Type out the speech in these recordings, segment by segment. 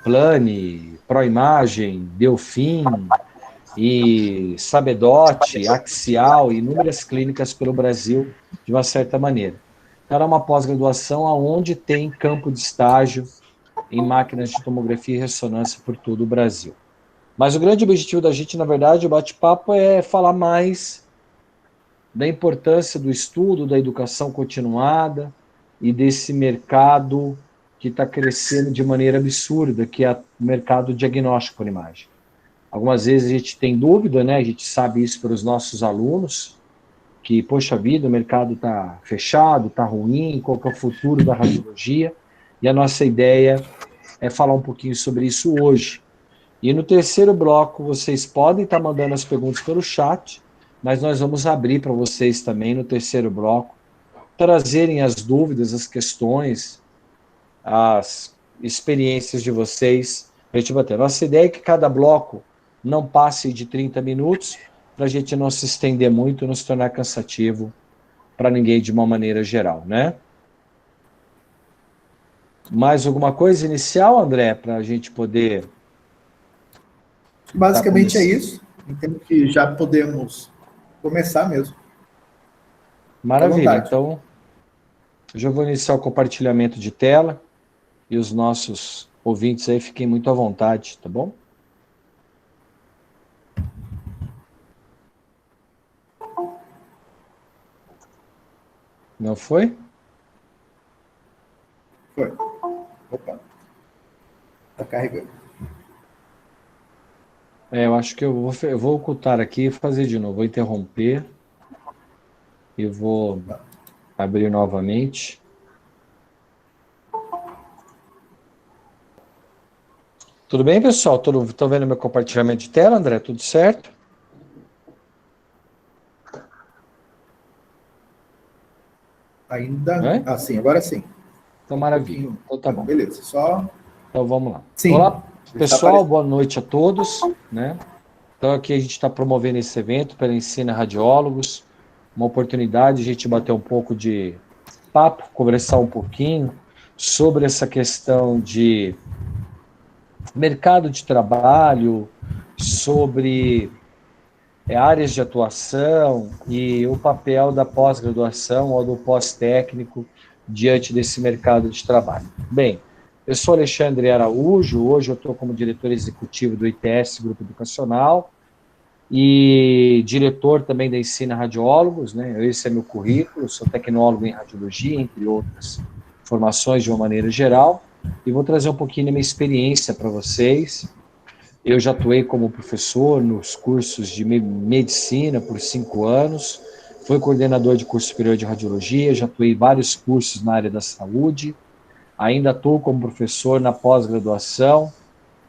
Plane, ProImagem, Delfim e Sabedot, Axial, inúmeras clínicas pelo Brasil, de uma certa maneira. Então, era uma pós-graduação onde tem campo de estágio em máquinas de tomografia e ressonância por todo o Brasil. Mas o grande objetivo da gente, na verdade, o bate-papo é falar mais da importância do estudo, da educação continuada e desse mercado que está crescendo de maneira absurda, que é o mercado diagnóstico por imagem. Algumas vezes a gente tem dúvida, né? A gente sabe isso pelos nossos alunos, que, poxa vida, o mercado está fechado, está ruim, qual que é o futuro da radiologia? E a nossa ideia é falar um pouquinho sobre isso hoje. E no terceiro bloco, vocês podem estar mandando as perguntas pelo chat, mas nós vamos abrir para vocês também no terceiro bloco, trazerem as dúvidas, as questões, as experiências de vocês para a gente bater. Nossa ideia é que cada bloco não passe de 30 minutos, para a gente não se estender muito, não se tornar cansativo para ninguém de uma maneira geral, né? Mais alguma coisa inicial, André, para a gente poder... Basicamente é isso. Entendo que já podemos começar mesmo. Maravilha, então eu já vou iniciar o compartilhamento de tela e os nossos ouvintes aí fiquem muito à vontade, tá bom? Não foi? Foi. Opa. Está carregando. Eu acho que eu vou ocultar aqui e fazer de novo. Vou interromper e vou abrir novamente. Tudo bem, pessoal? Estão vendo meu compartilhamento de tela, André? Tudo certo? Ainda... sim, agora sim. Então, maravilha. Então, tá bom. Beleza, só... Então, vamos lá. Sim. Olá, pessoal. Boa noite a todos, né? Então, aqui a gente está promovendo esse evento pela Ensina Radiólogos, uma oportunidade de a gente bater um pouco de papo, conversar um pouquinho sobre essa questão de mercado de trabalho, sobre áreas de atuação e o papel da pós-graduação ou do pós-técnico diante desse mercado de trabalho. Bem, eu sou Alexandre Araújo, hoje eu estou como diretor executivo do ITS Grupo Educacional e diretor também da Ensina Radiólogos, né? Esse é meu currículo, sou tecnólogo em radiologia, entre outras formações de uma maneira geral, e vou trazer um pouquinho da minha experiência para vocês. Eu já atuei como professor nos cursos de medicina por 5 anos, fui coordenador de curso superior de radiologia, já atuei em vários cursos na área da saúde, ainda atuo como professor na pós-graduação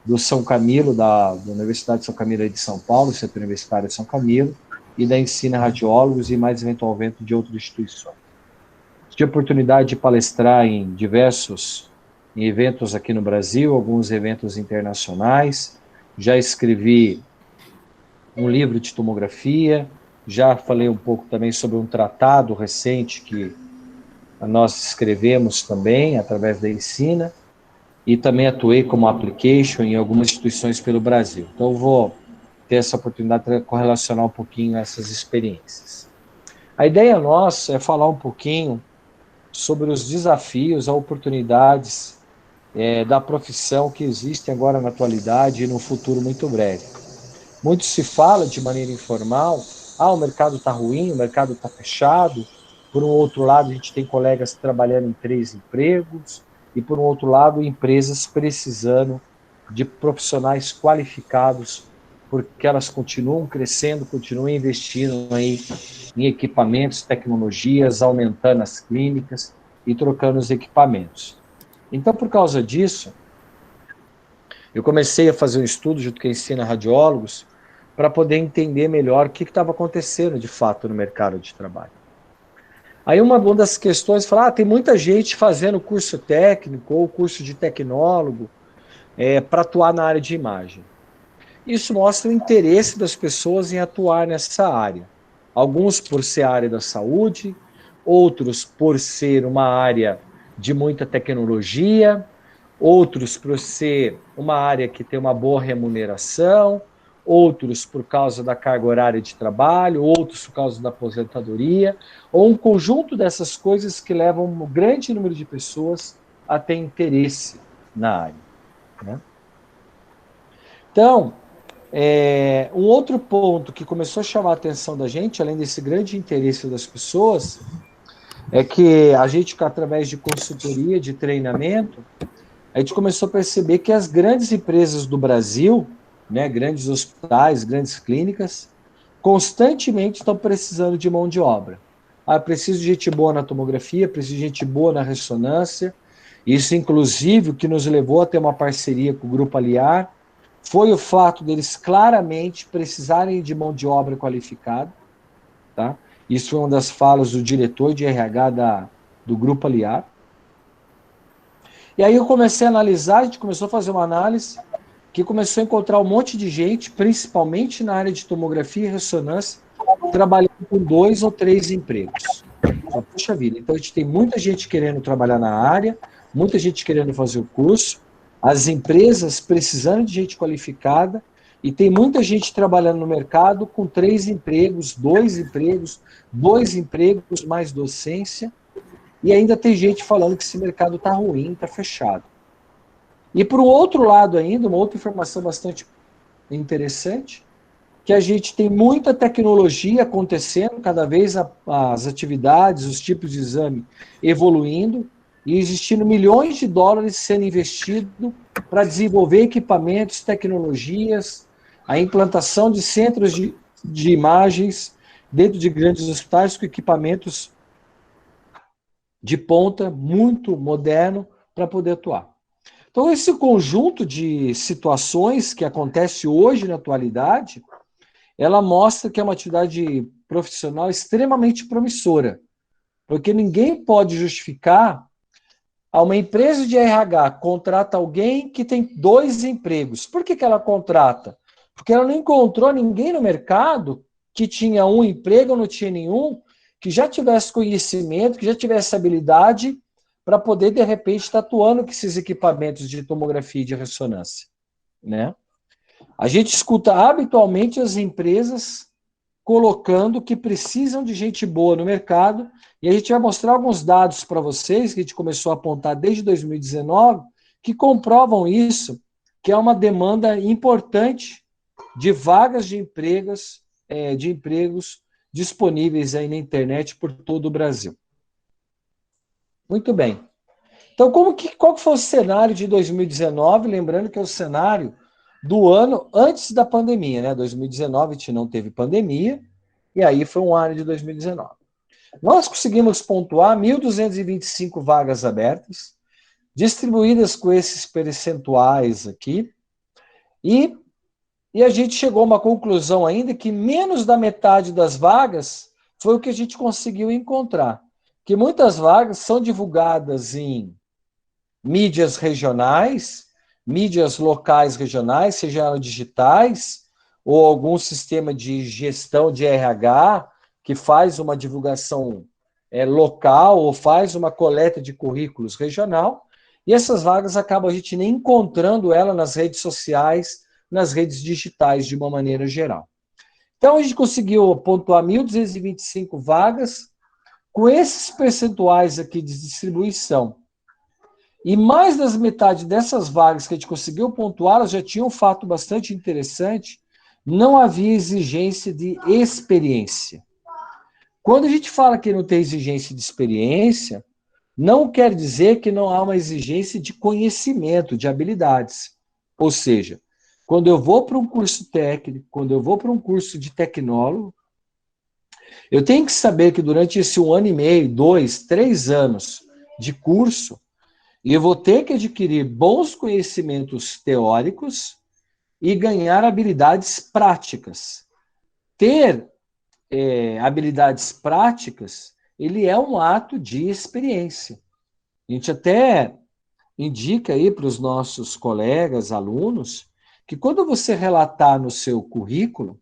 do São Camilo, da Universidade de São Camilo de São Paulo, Centro Universitário de São Camilo, e da Ensina Radiólogos e mais eventualmente de outras instituições. Tive a oportunidade de palestrar em diversos eventos aqui no Brasil, alguns eventos internacionais, já escrevi um livro de tomografia, já falei um pouco também sobre um tratado recente que nós escrevemos também, através da Ensina, e também atuei como application em algumas instituições pelo Brasil. Então, eu vou ter essa oportunidade de correlacionar um pouquinho essas experiências. A ideia nossa é falar um pouquinho sobre os desafios, as oportunidades da profissão que existem agora na atualidade e no futuro muito breve. Muito se fala de maneira informal, o mercado está ruim, o mercado está fechado. Por um outro lado, a gente tem colegas trabalhando em 3 empregos, e por um outro lado, empresas precisando de profissionais qualificados, porque elas continuam crescendo, continuam investindo aí em equipamentos, tecnologias, aumentando as clínicas e trocando os equipamentos. Então, por causa disso, eu comecei a fazer um estudo junto com a Ensina Radiólogos para poder entender melhor o que estava acontecendo de fato no mercado de trabalho. Aí uma das questões, falar, tem muita gente fazendo curso técnico ou curso de tecnólogo para atuar na área de imagem. Isso mostra o interesse das pessoas em atuar nessa área. Alguns por ser a área da saúde, outros por ser uma área de muita tecnologia, outros por ser uma área que tem uma boa remuneração, outros por causa da carga horária de trabalho, outros por causa da aposentadoria, ou um conjunto dessas coisas que levam um grande número de pessoas a ter interesse na área, né? Então, um outro ponto que começou a chamar a atenção da gente, além desse grande interesse das pessoas, é que a gente, através de consultoria, de treinamento, a gente começou a perceber que as grandes empresas do Brasil, né, grandes hospitais, grandes clínicas, constantemente estão precisando de mão de obra. Preciso de gente boa na tomografia, preciso de gente boa na ressonância. Isso, inclusive, o que nos levou a ter uma parceria com o Grupo Aliar, foi o fato deles claramente precisarem de mão de obra qualificada, tá? Isso foi uma das falas do diretor de RH do Grupo Aliar. E aí eu comecei a analisar, a gente começou a fazer uma análise que começou a encontrar um monte de gente, principalmente na área de tomografia e ressonância, trabalhando com 2 ou 3 empregos. Puxa vida, então a gente tem muita gente querendo trabalhar na área, muita gente querendo fazer o curso, as empresas precisando de gente qualificada, e tem muita gente trabalhando no mercado com 3 empregos, 2 empregos, 2 empregos mais docência, e ainda tem gente falando que esse mercado está ruim, está fechado. E por um outro lado ainda, uma outra informação bastante interessante, que a gente tem muita tecnologia acontecendo, cada vez as atividades, os tipos de exame evoluindo, e existindo milhões de dólares sendo investidos para desenvolver equipamentos, tecnologias, a implantação de centros de imagens dentro de grandes hospitais com equipamentos de ponta, muito moderno, para poder atuar. Então, esse conjunto de situações que acontece hoje na atualidade, ela mostra que é uma atividade profissional extremamente promissora, porque ninguém pode justificar uma empresa de RH contrata alguém que tem 2 empregos. Por que ela contrata? Porque ela não encontrou ninguém no mercado que tinha um emprego ou não tinha nenhum, que já tivesse conhecimento, que já tivesse habilidade para poder, de repente, estar atuando com esses equipamentos de tomografia e de ressonância, né? A gente escuta habitualmente as empresas colocando que precisam de gente boa no mercado, e a gente vai mostrar alguns dados para vocês, que a gente começou a apontar desde 2019, que comprovam isso, que é uma demanda importante de vagas de empregos disponíveis aí na internet por todo o Brasil. Muito bem. Então, qual que foi o cenário de 2019? Lembrando que é o cenário do ano antes da pandemia, né? 2019 a gente não teve pandemia, e aí foi um ano de 2019. Nós conseguimos pontuar 1.225 vagas abertas, distribuídas com esses percentuais aqui, e a gente chegou a uma conclusão ainda que menos da metade das vagas foi o que a gente conseguiu encontrar. Que muitas vagas são divulgadas em mídias regionais, mídias locais regionais, seja elas digitais, ou algum sistema de gestão de RH, que faz uma divulgação local, ou faz uma coleta de currículos regional, e essas vagas acabam a gente nem encontrando ela nas redes sociais, nas redes digitais, de uma maneira geral. Então, a gente conseguiu pontuar 1.225 vagas, com esses percentuais aqui de distribuição. E mais das metade dessas vagas que a gente conseguiu pontuar, elas já tinham um fato bastante interessante, não havia exigência de experiência. Quando a gente fala que não tem exigência de experiência, não quer dizer que não há uma exigência de conhecimento, de habilidades. Ou seja, quando eu vou para um curso técnico, quando eu vou para um curso de tecnólogo, eu tenho que saber que durante esse 1 ano e meio, 2, 3 anos de curso, eu vou ter que adquirir bons conhecimentos teóricos e ganhar habilidades práticas. Ter habilidades práticas, ele é um ato de experiência. A gente até indica aí para os nossos colegas, alunos, que quando você relatar no seu currículo,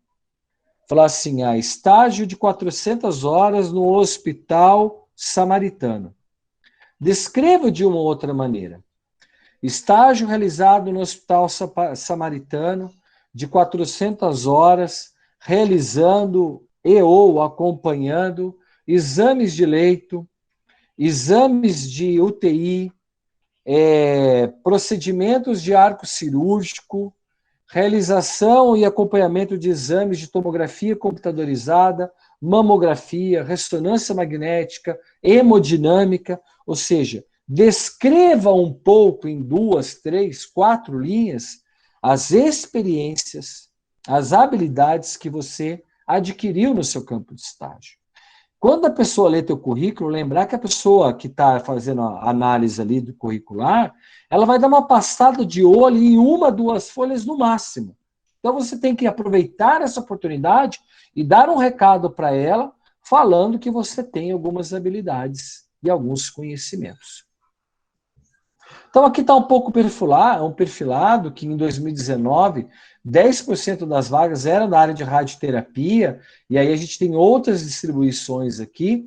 falar assim, estágio de 400 horas no Hospital Samaritano. Descreva de uma outra maneira. estágio realizado no Hospital Samaritano, de 400 horas, realizando e ou acompanhando exames de leito, exames de UTI, procedimentos de arco cirúrgico, realização e acompanhamento de exames de tomografia computadorizada, mamografia, ressonância magnética, hemodinâmica, ou seja, descreva um pouco em 2, 3, 4 linhas as experiências, as habilidades que você adquiriu no seu campo de estágio. Quando a pessoa lê teu currículo, lembrar que a pessoa que está fazendo a análise ali do curricular, ela vai dar uma passada de olho em 1, 2 folhas no máximo. Então você tem que aproveitar essa oportunidade e dar um recado para ela, falando que você tem algumas habilidades e alguns conhecimentos. Então aqui está um pouco perfilado que em 2019, 10% das vagas eram da área de radioterapia, e aí a gente tem outras distribuições aqui,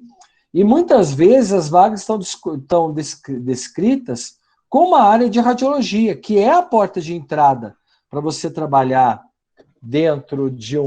e muitas vezes as vagas estão descritas como a área de radiologia, que é a porta de entrada para você trabalhar dentro de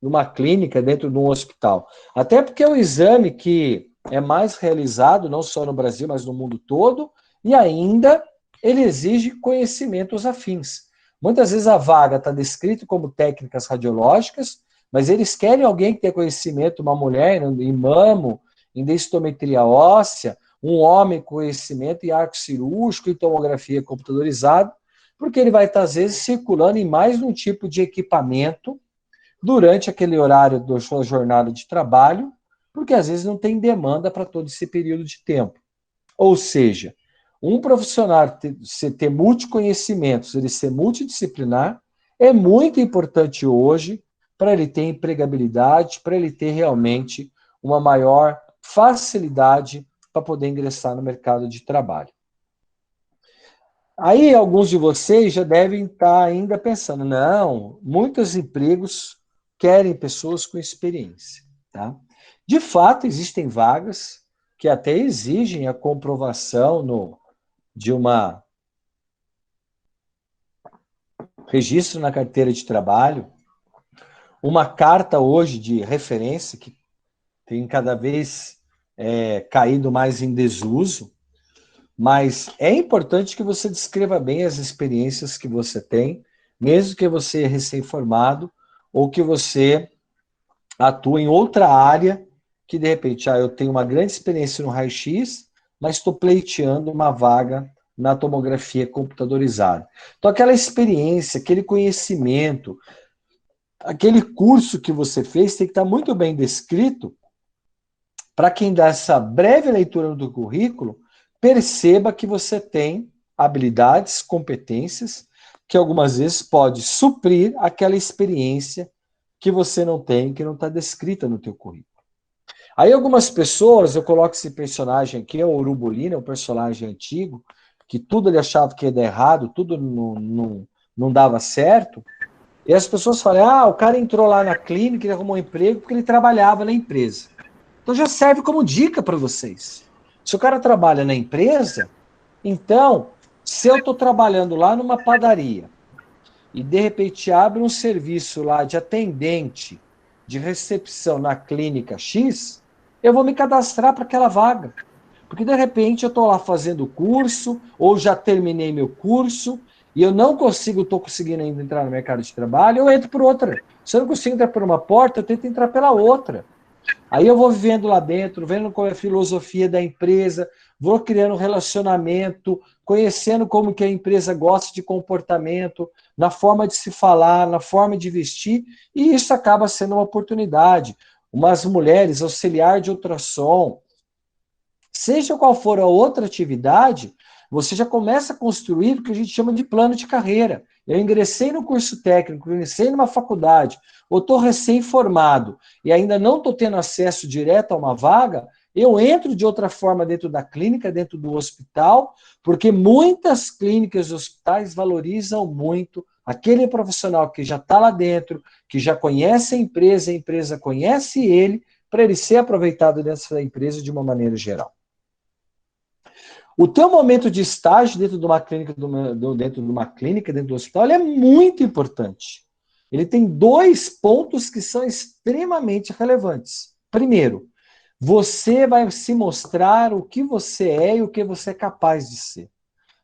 uma clínica, dentro de um hospital. Até porque é um exame que é mais realizado, não só no Brasil, mas no mundo todo, e ainda ele exige conhecimentos afins. Muitas vezes a vaga está descrita como técnicas radiológicas, mas eles querem alguém que tenha conhecimento, uma mulher em mamo, em densitometria óssea, um homem com conhecimento em arco cirúrgico e tomografia computadorizada, porque ele vai estar, às vezes, circulando em mais de um tipo de equipamento durante aquele horário da sua jornada de trabalho, porque às vezes não tem demanda para todo esse período de tempo. Ou seja, um profissional ter multiconhecimentos, ele ser multidisciplinar, é muito importante hoje para ele ter empregabilidade, para ele ter realmente uma maior facilidade para poder ingressar no mercado de trabalho. Aí alguns de vocês já devem estar ainda pensando, não, muitos empregos querem pessoas com experiência, tá? De fato, existem vagas que até exigem a comprovação de uma registro na carteira de trabalho, uma carta hoje de referência, que tem cada vez caído mais em desuso, mas é importante que você descreva bem as experiências que você tem, mesmo que você é recém-formado ou que você atua em outra área, que de repente, eu tenho uma grande experiência no raio-x, mas estou pleiteando uma vaga na tomografia computadorizada. Então, aquela experiência, aquele conhecimento, aquele curso que você fez tem que estar muito bem descrito para quem dá essa breve leitura do currículo perceba que você tem habilidades, competências, que algumas vezes pode suprir aquela experiência que você não tem, que não está descrita no teu currículo. Aí algumas pessoas, eu coloco esse personagem aqui, é o Urubolino, é um personagem antigo, que tudo ele achava que ia dar errado, tudo não dava certo, e as pessoas falam, o cara entrou lá na clínica, ele arrumou um emprego porque ele trabalhava na empresa. Então já serve como dica para vocês. Se o cara trabalha na empresa, então, se eu estou trabalhando lá numa padaria e de repente abre um serviço lá de atendente, de recepção na clínica X, eu vou me cadastrar para aquela vaga. Porque de repente eu estou lá fazendo o curso, ou já terminei meu curso, e eu não estou conseguindo ainda entrar no mercado de trabalho, eu entro por outra. Se eu não consigo entrar por uma porta, eu tento entrar pela outra. Aí eu vou vivendo lá dentro, vendo qual é a filosofia da empresa, vou criando um relacionamento, conhecendo como que a empresa gosta de comportamento, na forma de se falar, na forma de vestir, e isso acaba sendo uma oportunidade. Umas mulheres, auxiliar de ultrassom, seja qual for a outra atividade, você já começa a construir o que a gente chama de plano de carreira. Eu ingressei no curso técnico, ingressei numa faculdade, ou estou recém-formado e ainda não estou tendo acesso direto a uma vaga, eu entro de outra forma dentro da clínica, dentro do hospital, porque muitas clínicas e hospitais valorizam muito aquele profissional que já está lá dentro, que já conhece a empresa conhece ele, para ele ser aproveitado dentro da empresa de uma maneira geral. O teu momento de estágio dentro de uma clínica, dentro do hospital, ele é muito importante. Ele tem 2 pontos que são extremamente relevantes. Primeiro, você vai se mostrar o que você é e o que você é capaz de ser.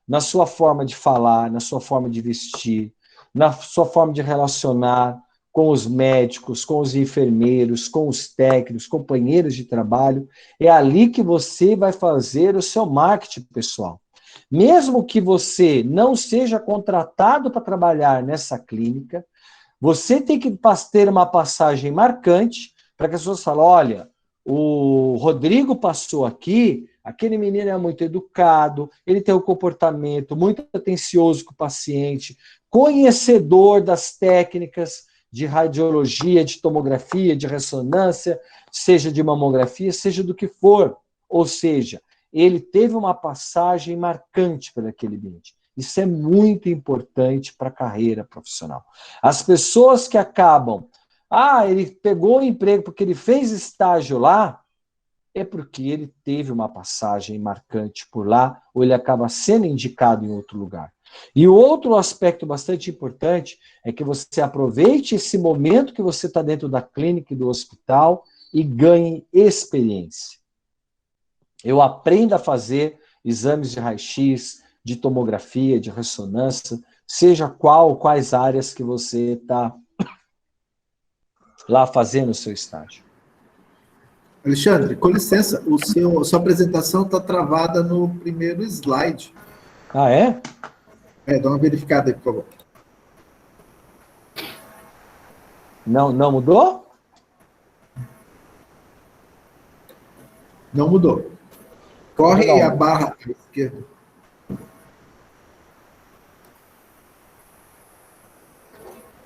Na sua forma de falar, na sua forma de vestir, na sua forma de relacionar com os médicos, com os enfermeiros, com os técnicos, companheiros de trabalho. É ali que você vai fazer o seu marketing pessoal. Mesmo que você não seja contratado para trabalhar nessa clínica, você tem que ter uma passagem marcante para que as pessoas falem, olha, o Rodrigo passou aqui, aquele menino é muito educado, ele tem um comportamento muito atencioso com o paciente, conhecedor das técnicas de radiologia, de tomografia, de ressonância, seja de mamografia, seja do que for. Ou seja, ele teve uma passagem marcante por aquele ambiente. Isso é muito importante para a carreira profissional. As pessoas que acabam, ele pegou o emprego porque ele fez estágio lá, é porque ele teve uma passagem marcante por lá, ou ele acaba sendo indicado em outro lugar. E o outro aspecto bastante importante é que você aproveite esse momento que você está dentro da clínica e do hospital e ganhe experiência. Eu aprendo a fazer exames de raio-x, de tomografia, de ressonância, seja quais áreas que você está lá fazendo o seu estágio. Alexandre, com licença, a sua apresentação está travada no primeiro slide. Ah, é? Dá uma verificada aí, por favor. Não mudou? Não mudou. Corre a barra à esquerda.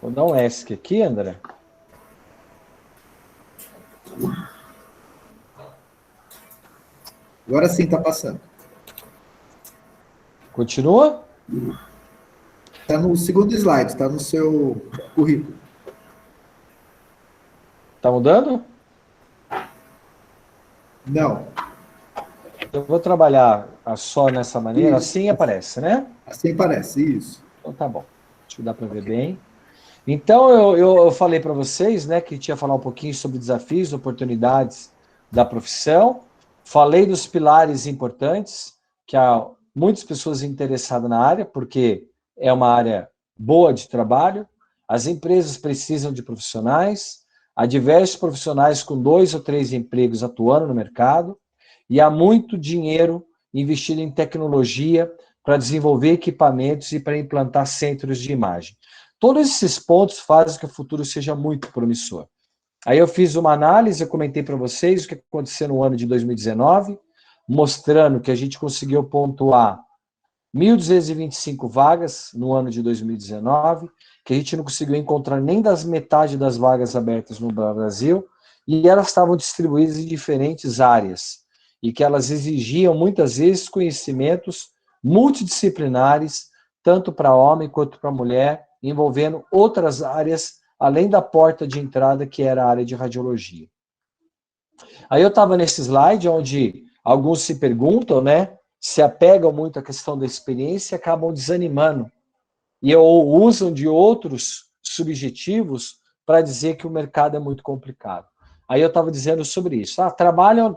Vou dar um ESC aqui, André. Agora sim está passando. Continua? Está no segundo slide, está no seu currículo. Tá mudando? Não. Eu vou trabalhar só nessa maneira, Isso. assim aparece, né? Assim parece, isso. Então tá bom. Acho que dá para ver bem. Então eu falei para vocês, né, que tinha falar um pouquinho sobre desafios, oportunidades da profissão. Falei dos pilares importantes, que há muitas pessoas interessadas na área, porque é uma área boa de trabalho. As empresas precisam de profissionais. Há diversos profissionais com 2 ou 3 empregos atuando no mercado. E há muito dinheiro investido em tecnologia para desenvolver equipamentos e para implantar centros de imagem. Todos esses pontos fazem que o futuro seja muito promissor. Aí eu fiz uma análise, eu comentei para vocês o que aconteceu no ano de 2019, mostrando que a gente conseguiu pontuar 1.225 vagas no ano de 2019, que a gente não conseguiu encontrar nem das metade das vagas abertas no Brasil, e elas estavam distribuídas em diferentes áreas, e que elas exigiam muitas vezes conhecimentos multidisciplinares, tanto para homem quanto para mulher, envolvendo outras áreas, além da porta de entrada, que era a área de radiologia. Aí eu estava nesse slide onde alguns se perguntam, né, se apegam muito à questão da experiência e acabam desanimando. E ou usam de outros subjetivos para dizer que o mercado é muito complicado. Aí eu estava dizendo sobre isso.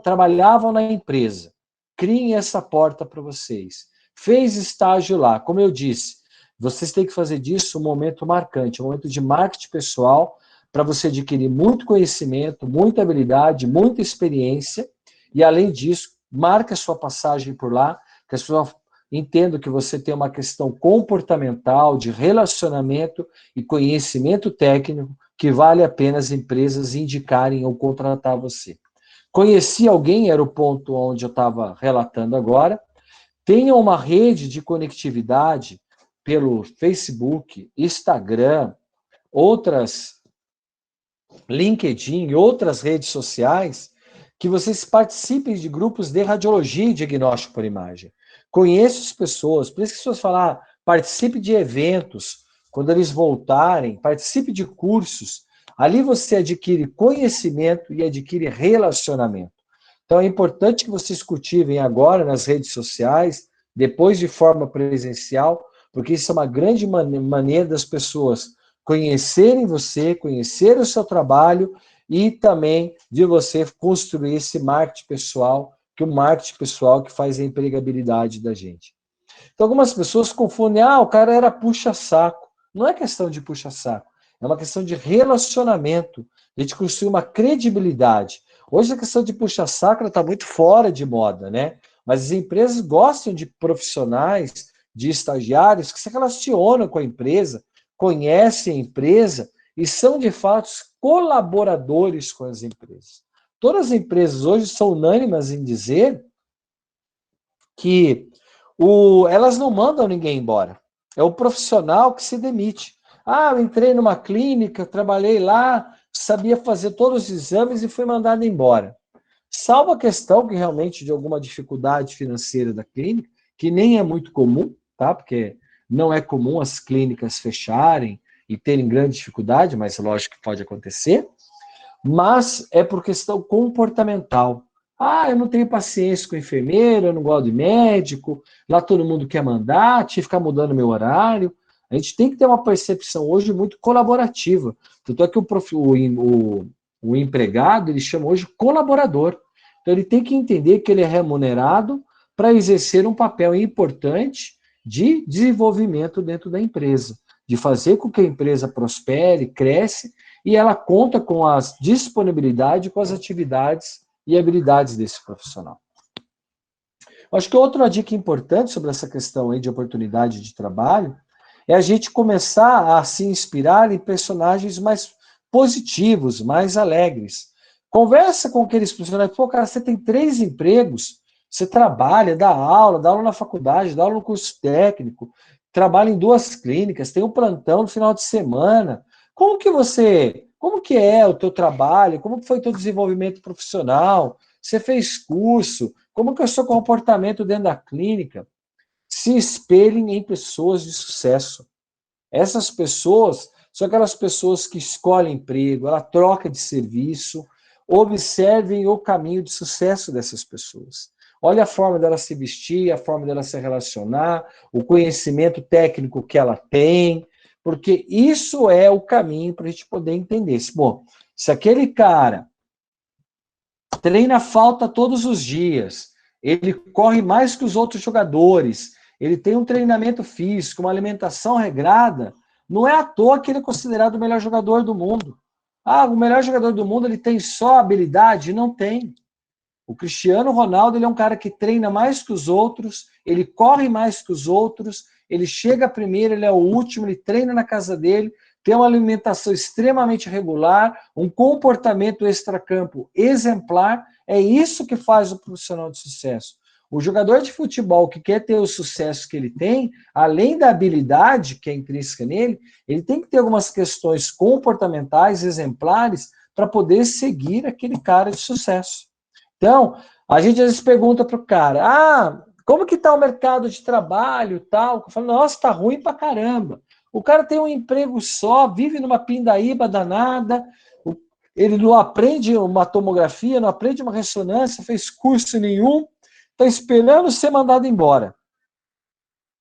Trabalhavam na empresa. Criem essa porta para vocês. Fez estágio lá. Como eu disse, vocês têm que fazer disso um momento marcante, um momento de marketing pessoal, para você adquirir muito conhecimento, muita habilidade, muita experiência, e além disso, marque a sua passagem por lá, que as pessoas entendam que você tem uma questão comportamental, de relacionamento e conhecimento técnico, que vale a pena as empresas indicarem ou contratar você. Conheci alguém, era o ponto onde eu estava relatando agora, tenha uma rede de conectividade pelo Facebook, Instagram, outras, LinkedIn, outras redes sociais, que vocês participem de grupos de radiologia e diagnóstico por imagem. Conheça as pessoas, por isso que as pessoas falam, participe de eventos, quando eles voltarem, participe de cursos. Ali você adquire conhecimento e adquire relacionamento. Então, é importante que vocês cultivem agora nas redes sociais, depois de forma presencial, porque isso é uma grande maneira das pessoas conhecerem você, conhecer o seu trabalho e também de você construir esse marketing pessoal, que é o marketing pessoal que faz a empregabilidade da gente. Então, algumas pessoas confundem, o cara era puxa-saco. Não é questão de puxa-saco, é uma questão de relacionamento, a gente construir uma credibilidade. Hoje a questão de puxa-saco está muito fora de moda, né? Mas as empresas gostam de profissionais, de estagiários que se relacionam com a empresa, conhecem a empresa e são, de fato, colaboradores com as empresas. Todas as empresas hoje são unânimes em dizer que elas não mandam ninguém embora. É o profissional que se demite. Eu entrei numa clínica, trabalhei lá, sabia fazer todos os exames e fui mandado embora. Salvo a questão que realmente de alguma dificuldade financeira da clínica, que nem é muito comum, tá? Porque não é comum as clínicas fecharem e terem grande dificuldade, mas lógico que pode acontecer. Mas é por questão comportamental. Eu não tenho paciência com enfermeira, eu não gosto de médico, lá todo mundo quer mandar, tinha que ficar mudando meu horário. A gente tem que ter uma percepção hoje muito colaborativa. Tanto é que o empregado, ele chama hoje colaborador. Então ele tem que entender que ele é remunerado para exercer um papel importante de desenvolvimento dentro da empresa, de fazer com que a empresa prospere, cresce, e ela conta com a disponibilidade, com as atividades e habilidades desse profissional. Acho que outra dica importante sobre essa questão aí de oportunidade de trabalho é a gente começar a se inspirar em personagens mais positivos, mais alegres. Conversa com aqueles profissionais, cara, você tem 3 empregos, você trabalha, dá aula na faculdade, dá aula no curso técnico, trabalha em 2 clínicas, tem um plantão no final de semana. Como que é o teu trabalho? Como que foi o teu desenvolvimento profissional? Você fez curso? Como que é o seu comportamento dentro da clínica? Se espelhem em pessoas de sucesso. Essas pessoas são aquelas pessoas que escolhem emprego, ela troca de serviço, observem o caminho de sucesso dessas pessoas. Olha a forma dela se vestir, a forma dela se relacionar, o conhecimento técnico que ela tem, porque isso é o caminho para a gente poder entender. Bom, se aquele cara treina falta todos os dias, ele corre mais que os outros jogadores, ele tem um treinamento físico, uma alimentação regrada, não é à toa que ele é considerado o melhor jogador do mundo. O melhor jogador do mundo, ele tem só habilidade? Não tem. O Cristiano Ronaldo, ele é um cara que treina mais que os outros, ele corre mais que os outros, ele chega primeiro, ele é o último, ele treina na casa dele, tem uma alimentação extremamente regular, um comportamento extracampo exemplar. É isso que faz o profissional de sucesso. O jogador de futebol que quer ter o sucesso que ele tem, além da habilidade que é intrínseca nele, ele tem que ter algumas questões comportamentais exemplares para poder seguir aquele cara de sucesso. Então, a gente às vezes pergunta para o cara, como que está o mercado de trabalho e tal? Eu falo, nossa, está ruim pra caramba. O cara tem um emprego só, vive numa pindaíba danada, ele não aprende uma tomografia, não aprende uma ressonância, fez curso nenhum, está esperando ser mandado embora.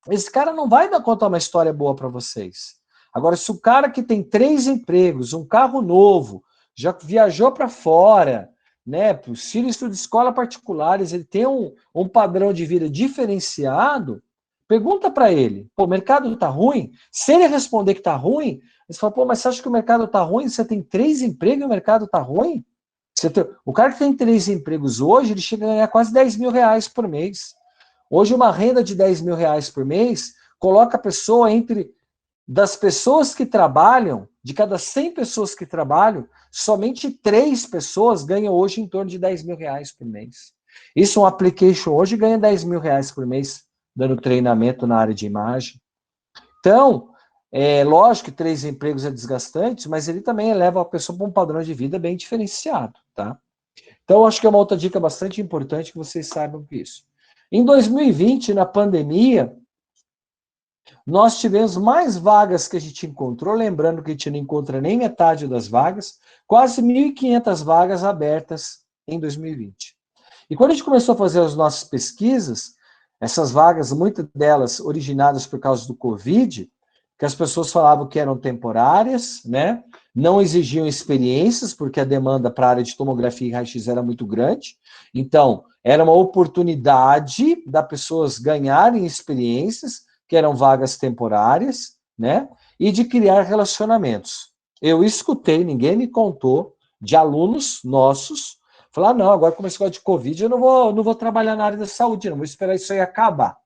Esse cara não vai contar uma história boa para vocês. Agora, se o cara que tem 3 empregos, um carro novo, já viajou para fora, né, os filhos estudam de escola particulares, ele tem um padrão de vida diferenciado, pergunta para ele, o mercado está ruim? Se ele responder que está ruim, você fala, mas você acha que o mercado está ruim? Você tem 3 empregos e o mercado está ruim? O cara que tem 3 empregos hoje, ele chega a ganhar quase 10 mil reais por mês. Hoje, uma renda de 10 mil reais por mês coloca a pessoa das pessoas que trabalham, de cada 100 pessoas que trabalham, somente 3 pessoas ganham hoje em torno de 10 mil reais por mês. Isso, um application hoje ganha 10 mil reais por mês, dando treinamento na área de imagem. Então, lógico que 3 empregos é desgastante, mas ele também eleva a pessoa para um padrão de vida bem diferenciado, tá? Então, acho que é uma outra dica bastante importante que vocês saibam disso. Em 2020, na pandemia, nós tivemos mais vagas que a gente encontrou, lembrando que a gente não encontra nem metade das vagas, quase 1.500 vagas abertas em 2020. E quando a gente começou a fazer as nossas pesquisas, essas vagas, muitas delas originadas por causa do Covid, que as pessoas falavam que eram temporárias, né? Não exigiam experiências, porque a demanda para a área de tomografia e raio-x era muito grande. Então, era uma oportunidade das pessoas ganharem experiências, que eram vagas temporárias, né? E de criar relacionamentos. Eu escutei, ninguém me contou, de alunos nossos, falar, não, agora com esse negócio de Covid, eu não vou trabalhar na área da saúde, não, vou esperar isso aí acabar.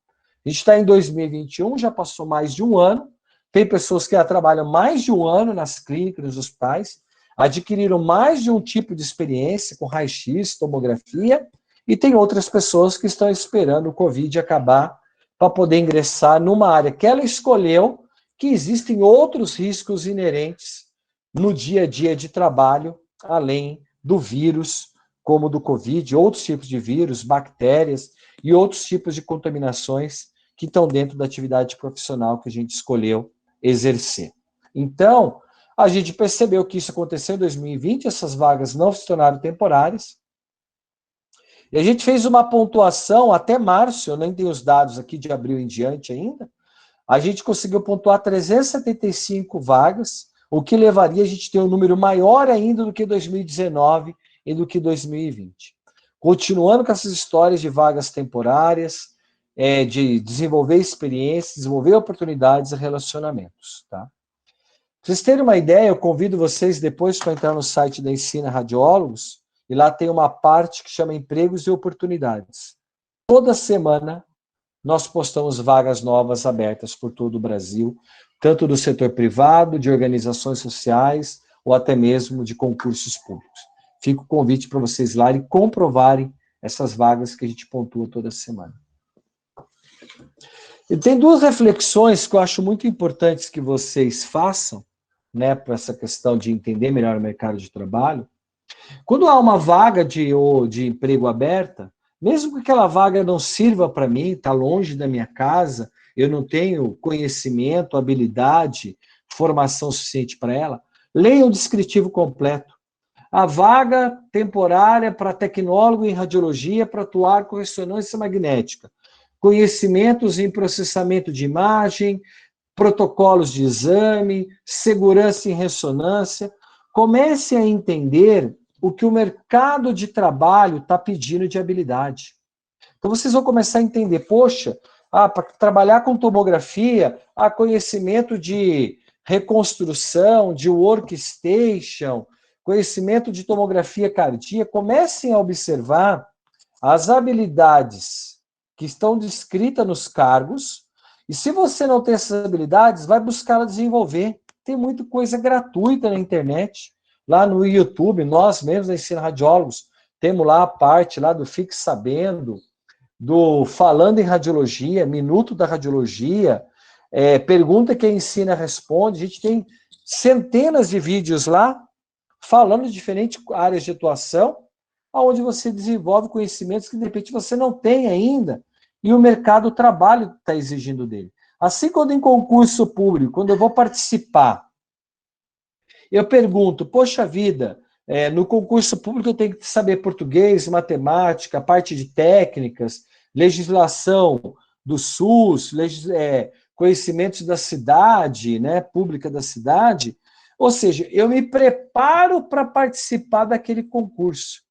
A gente está em 2021, já passou mais de um ano, tem pessoas que já trabalham mais de um ano nas clínicas, nos hospitais, adquiriram mais de um tipo de experiência com raio-x, tomografia, e tem outras pessoas que estão esperando o Covid acabar para poder ingressar numa área que ela escolheu, que existem outros riscos inerentes no dia a dia de trabalho, além do vírus, como do Covid, outros tipos de vírus, bactérias e outros tipos de contaminações que estão dentro da atividade profissional que a gente escolheu exercer. Então, a gente percebeu que isso aconteceu em 2020, essas vagas não se tornaram temporárias, e a gente fez uma pontuação até março, eu nem tenho os dados aqui de abril em diante ainda, a gente conseguiu pontuar 375 vagas, o que levaria a gente ter um número maior ainda do que 2019 e do que 2020. Continuando com essas histórias de vagas temporárias, de desenvolver experiências, desenvolver oportunidades e relacionamentos. Tá? Para vocês terem uma ideia, eu convido vocês depois para entrar no site da Ensina Radiólogos, e lá tem uma parte que chama Empregos e Oportunidades. Toda semana nós postamos vagas novas abertas por todo o Brasil, tanto do setor privado, de organizações sociais, ou até mesmo de concursos públicos. Fica o convite para vocês lá e comprovarem essas vagas que a gente pontua toda semana. E tem duas reflexões que eu acho muito importantes que vocês façam, né, para essa questão de entender melhor o mercado de trabalho. Quando há uma vaga de emprego aberta, mesmo que aquela vaga não sirva para mim, está longe da minha casa, eu não tenho conhecimento, habilidade, formação suficiente para ela, leia o descritivo completo. A vaga temporária para tecnólogo em radiologia para atuar com ressonância magnética. Conhecimentos em processamento de imagem, protocolos de exame, segurança em ressonância. Comece a entender o que o mercado de trabalho está pedindo de habilidade. Então, vocês vão começar a entender, poxa, para trabalhar com tomografia, há conhecimento de reconstrução, de workstation, conhecimento de tomografia cardíaca. Comecem a observar as habilidades que estão descritas nos cargos, e se você não tem essas habilidades, vai buscar desenvolver. Tem muita coisa gratuita na internet. Lá no YouTube, nós mesmos da Ensina Radiólogos, temos lá a parte lá do Fique Sabendo, do Falando em Radiologia, Minuto da Radiologia, Pergunta que a Ensina Responde. A gente tem centenas de vídeos lá, falando de diferentes áreas de atuação, onde você desenvolve conhecimentos que, de repente, você não tem ainda, e o mercado do trabalho está exigindo dele. Assim, quando em concurso público, quando eu vou participar, eu pergunto, poxa vida, no concurso público eu tenho que saber português, matemática, parte de técnicas, legislação do SUS, conhecimentos da cidade, né, pública da cidade. Ou seja, eu me preparo para participar daquele concurso.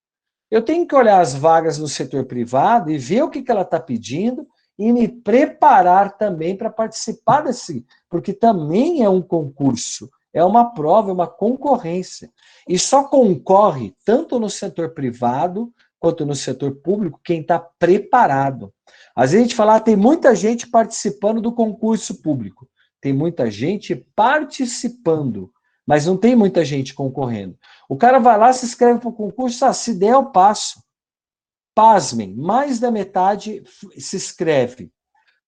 Eu tenho que olhar as vagas no setor privado e ver o que ela está pedindo e me preparar também para participar desse, porque também é um concurso. É uma prova, é uma concorrência. E só concorre, tanto no setor privado quanto no setor público, quem está preparado. Às vezes a gente fala, tem muita gente participando do concurso público. Tem muita gente participando, mas não tem muita gente concorrendo. O cara vai lá, se inscreve para o concurso, se der eu passo. Pasmem, mais da metade se inscreve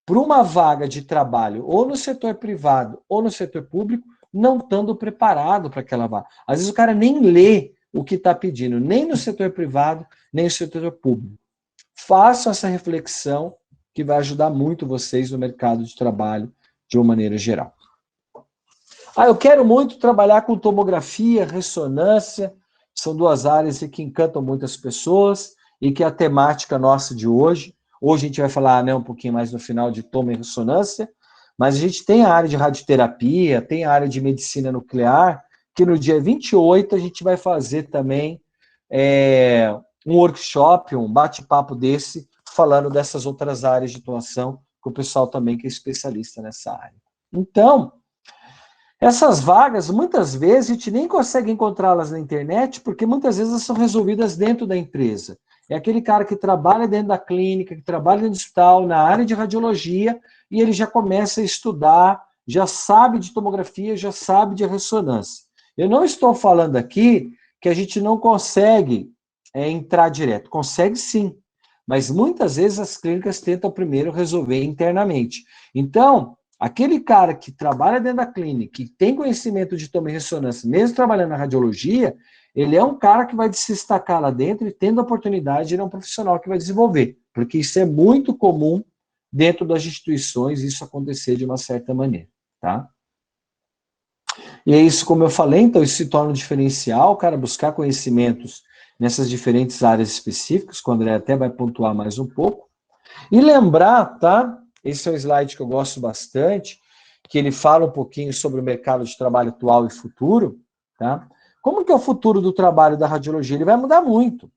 para uma vaga de trabalho, ou no setor privado, ou no setor público, não estando preparado para aquela vaga. Às vezes o cara nem lê o que está pedindo, nem no setor privado, nem no setor público. Façam essa reflexão que vai ajudar muito vocês no mercado de trabalho de uma maneira geral. Eu quero muito trabalhar com tomografia, ressonância, são duas áreas que encantam muitas pessoas, e que é a temática nossa de hoje. Hoje a gente vai falar, né, um pouquinho mais no final de toma e ressonância, mas a gente tem a área de radioterapia, tem a área de medicina nuclear, que no dia 28 a gente vai fazer também um workshop, um bate-papo desse, falando dessas outras áreas de atuação, com o pessoal também que é especialista nessa área. Então, essas vagas, muitas vezes, a gente nem consegue encontrá-las na internet, porque muitas vezes elas são resolvidas dentro da empresa. É aquele cara que trabalha dentro da clínica, que trabalha dentro do hospital, na área de radiologia, e ele já começa a estudar, já sabe de tomografia, já sabe de ressonância. Eu não estou falando aqui que a gente não consegue entrar direto. Consegue sim, mas muitas vezes as clínicas tentam primeiro resolver internamente. Então, aquele cara que trabalha dentro da clínica, que tem conhecimento de toma e ressonância, mesmo trabalhando na radiologia, ele é um cara que vai se destacar lá dentro e tendo a oportunidade, ele é um profissional que vai desenvolver, porque isso é muito comum dentro das instituições, isso acontecer de uma certa maneira, tá? E é isso, como eu falei, então isso se torna um diferencial, o cara buscar conhecimentos nessas diferentes áreas específicas, que o André até vai pontuar mais um pouco. E lembrar, tá? Esse é um slide que eu gosto bastante, que ele fala um pouquinho sobre o mercado de trabalho atual e futuro, tá? Como que é o futuro do trabalho da radiologia? Ele vai mudar muito.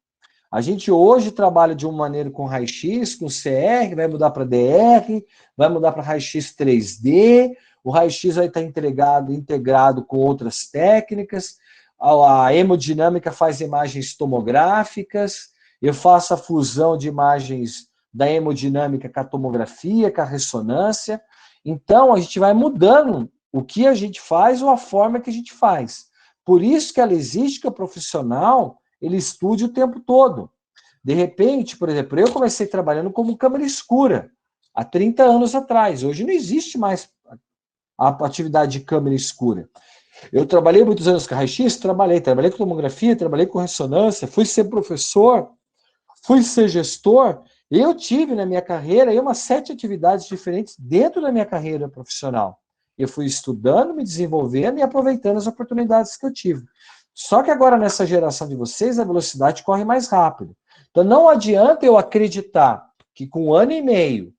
A gente hoje trabalha de uma maneira com raio-x, com CR, vai mudar para DR, vai mudar para raio-x 3D, o raio-x vai estar integrado com outras técnicas, a hemodinâmica faz imagens tomográficas, eu faço a fusão de imagens da hemodinâmica com a tomografia, com a ressonância. Então, a gente vai mudando o que a gente faz ou a forma que a gente faz. Por isso que ela existe, que o profissional ele estude o tempo todo. De repente, por exemplo, eu comecei trabalhando como câmera escura há 30 anos atrás. Hoje não existe mais a atividade de câmera escura. Eu trabalhei muitos anos com raio-x, trabalhei com tomografia, trabalhei com ressonância, fui ser professor, fui ser gestor. Eu tive na minha carreira umas 7 atividades diferentes dentro da minha carreira profissional. Eu fui estudando, me desenvolvendo e aproveitando as oportunidades que eu tive. Só que agora, nessa geração de vocês, a velocidade corre mais rápido. Então, não adianta eu acreditar que com 1 ano e meio,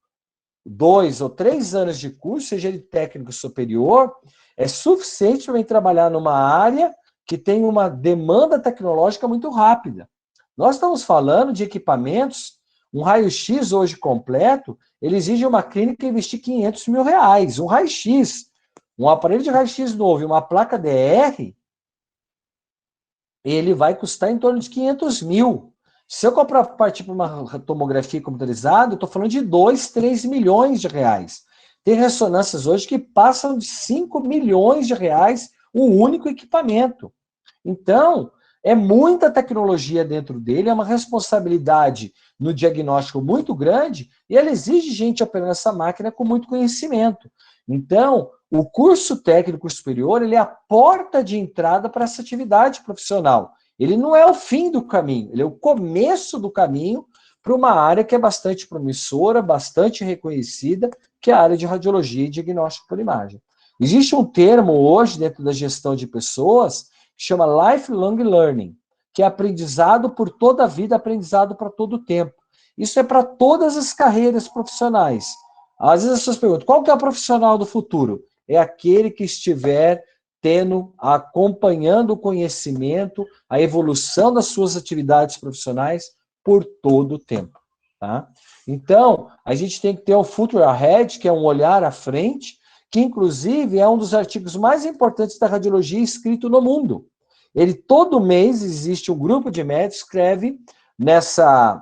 2 ou 3 anos de curso, seja ele técnico superior, é suficiente para eu trabalhar numa área que tem uma demanda tecnológica muito rápida. Nós estamos falando de equipamentos, um raio-x hoje completo, ele exige uma clínica investir R$500 mil. Um raio-x, um aparelho de raio-x novo e uma placa DR, ele vai custar em torno de 500 mil. Se eu partir para uma tomografia computadorizada, eu estou falando de 2, 3 milhões de reais. Tem ressonâncias hoje que passam de 5 milhões de reais um único equipamento. Então, é muita tecnologia dentro dele, é uma responsabilidade no diagnóstico muito grande e ela exige gente operando essa máquina com muito conhecimento. Então, o curso técnico superior, ele é a porta de entrada para essa atividade profissional. Ele não é o fim do caminho, ele é o começo do caminho para uma área que é bastante promissora, bastante reconhecida, que é a área de radiologia e diagnóstico por imagem. Existe um termo hoje dentro da gestão de pessoas que chama lifelong learning, que é aprendizado por toda a vida, aprendizado para todo o tempo. Isso é para todas as carreiras profissionais. Às vezes as pessoas perguntam, qual que é o profissional do futuro? É aquele que estiver acompanhando o conhecimento, a evolução das suas atividades profissionais por todo o tempo. Tá? Então, a gente tem que ter o Future Ahead, que é um olhar à frente, que inclusive é um dos artigos mais importantes da radiologia escrito no mundo. Ele, todo mês, existe um grupo de médicos que escreve nessa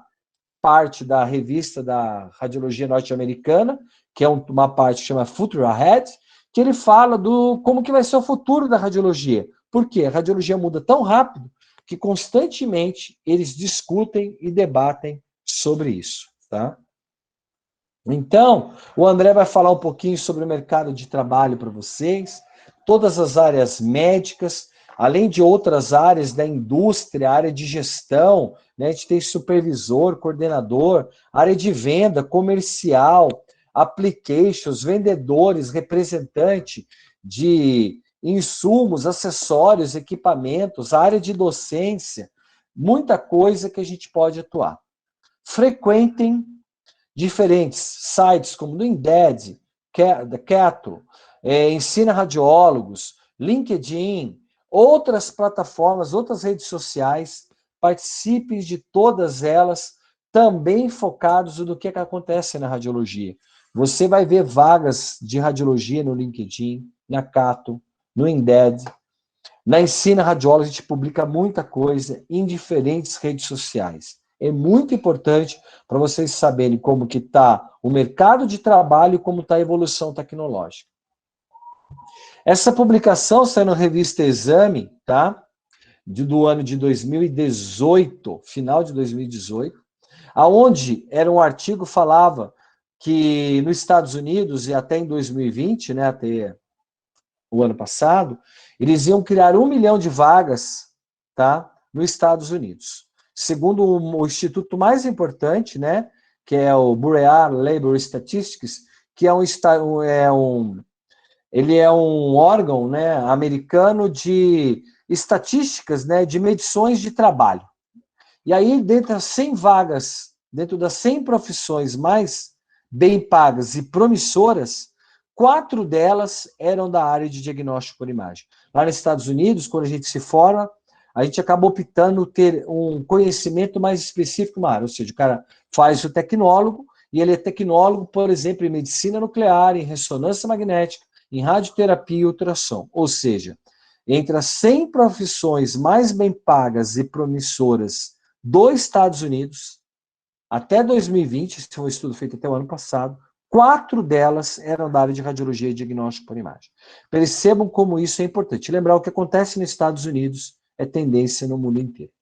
parte da revista da radiologia norte-americana, que é uma parte que chama Future Ahead, que ele fala do como que vai ser o futuro da radiologia. Por quê? A radiologia muda tão rápido que constantemente eles discutem e debatem sobre isso, tá? Então, o André vai falar um pouquinho sobre o mercado de trabalho para vocês, todas as áreas médicas, além de outras áreas da indústria, área de gestão, né? A gente tem supervisor, coordenador, área de venda, comercial, applications, vendedores, representante de insumos, acessórios, equipamentos, área de docência, muita coisa que a gente pode atuar. frequentem diferentes sites como do Indeed, da Keto, Ensina Radiólogos, LinkedIn, outras plataformas, outras redes sociais, participe de todas elas, também focados no que acontece na radiologia. Você vai ver vagas de radiologia no LinkedIn, na Cato, no Indeed, na Ensina Radiólogos, a gente publica muita coisa em diferentes redes sociais. É muito importante para vocês saberem como que está o mercado de trabalho e como está a evolução tecnológica. Essa publicação saiu na revista Exame, tá? Do ano de 2018, final de 2018, aonde era um artigo que falava que nos Estados Unidos e até em 2020, né, até o ano passado, eles iam criar 1 milhão de vagas, tá, nos Estados Unidos. Segundo o instituto mais importante, né, que é o Bureau Labor Statistics, que ele é um órgão, né, americano de estatísticas, né, de medições de trabalho. E aí, dentro das 100 vagas, dentro das 100 profissões mais bem pagas e promissoras, 4 delas eram da área de diagnóstico por imagem. Lá nos Estados Unidos, quando a gente se forma, a gente acaba optando ter um conhecimento mais específico na área, ou seja, o cara faz o tecnólogo, e ele é tecnólogo, por exemplo, em medicina nuclear, em ressonância magnética, em radioterapia e ultrassom. Ou seja, entre as 100 profissões mais bem pagas e promissoras dos Estados Unidos, até 2020, esse foi um estudo feito até o ano passado, 4 delas eram da área de radiologia e diagnóstico por imagem. Percebam como isso é importante. Lembrar, o que acontece nos Estados Unidos é tendência no mundo inteiro.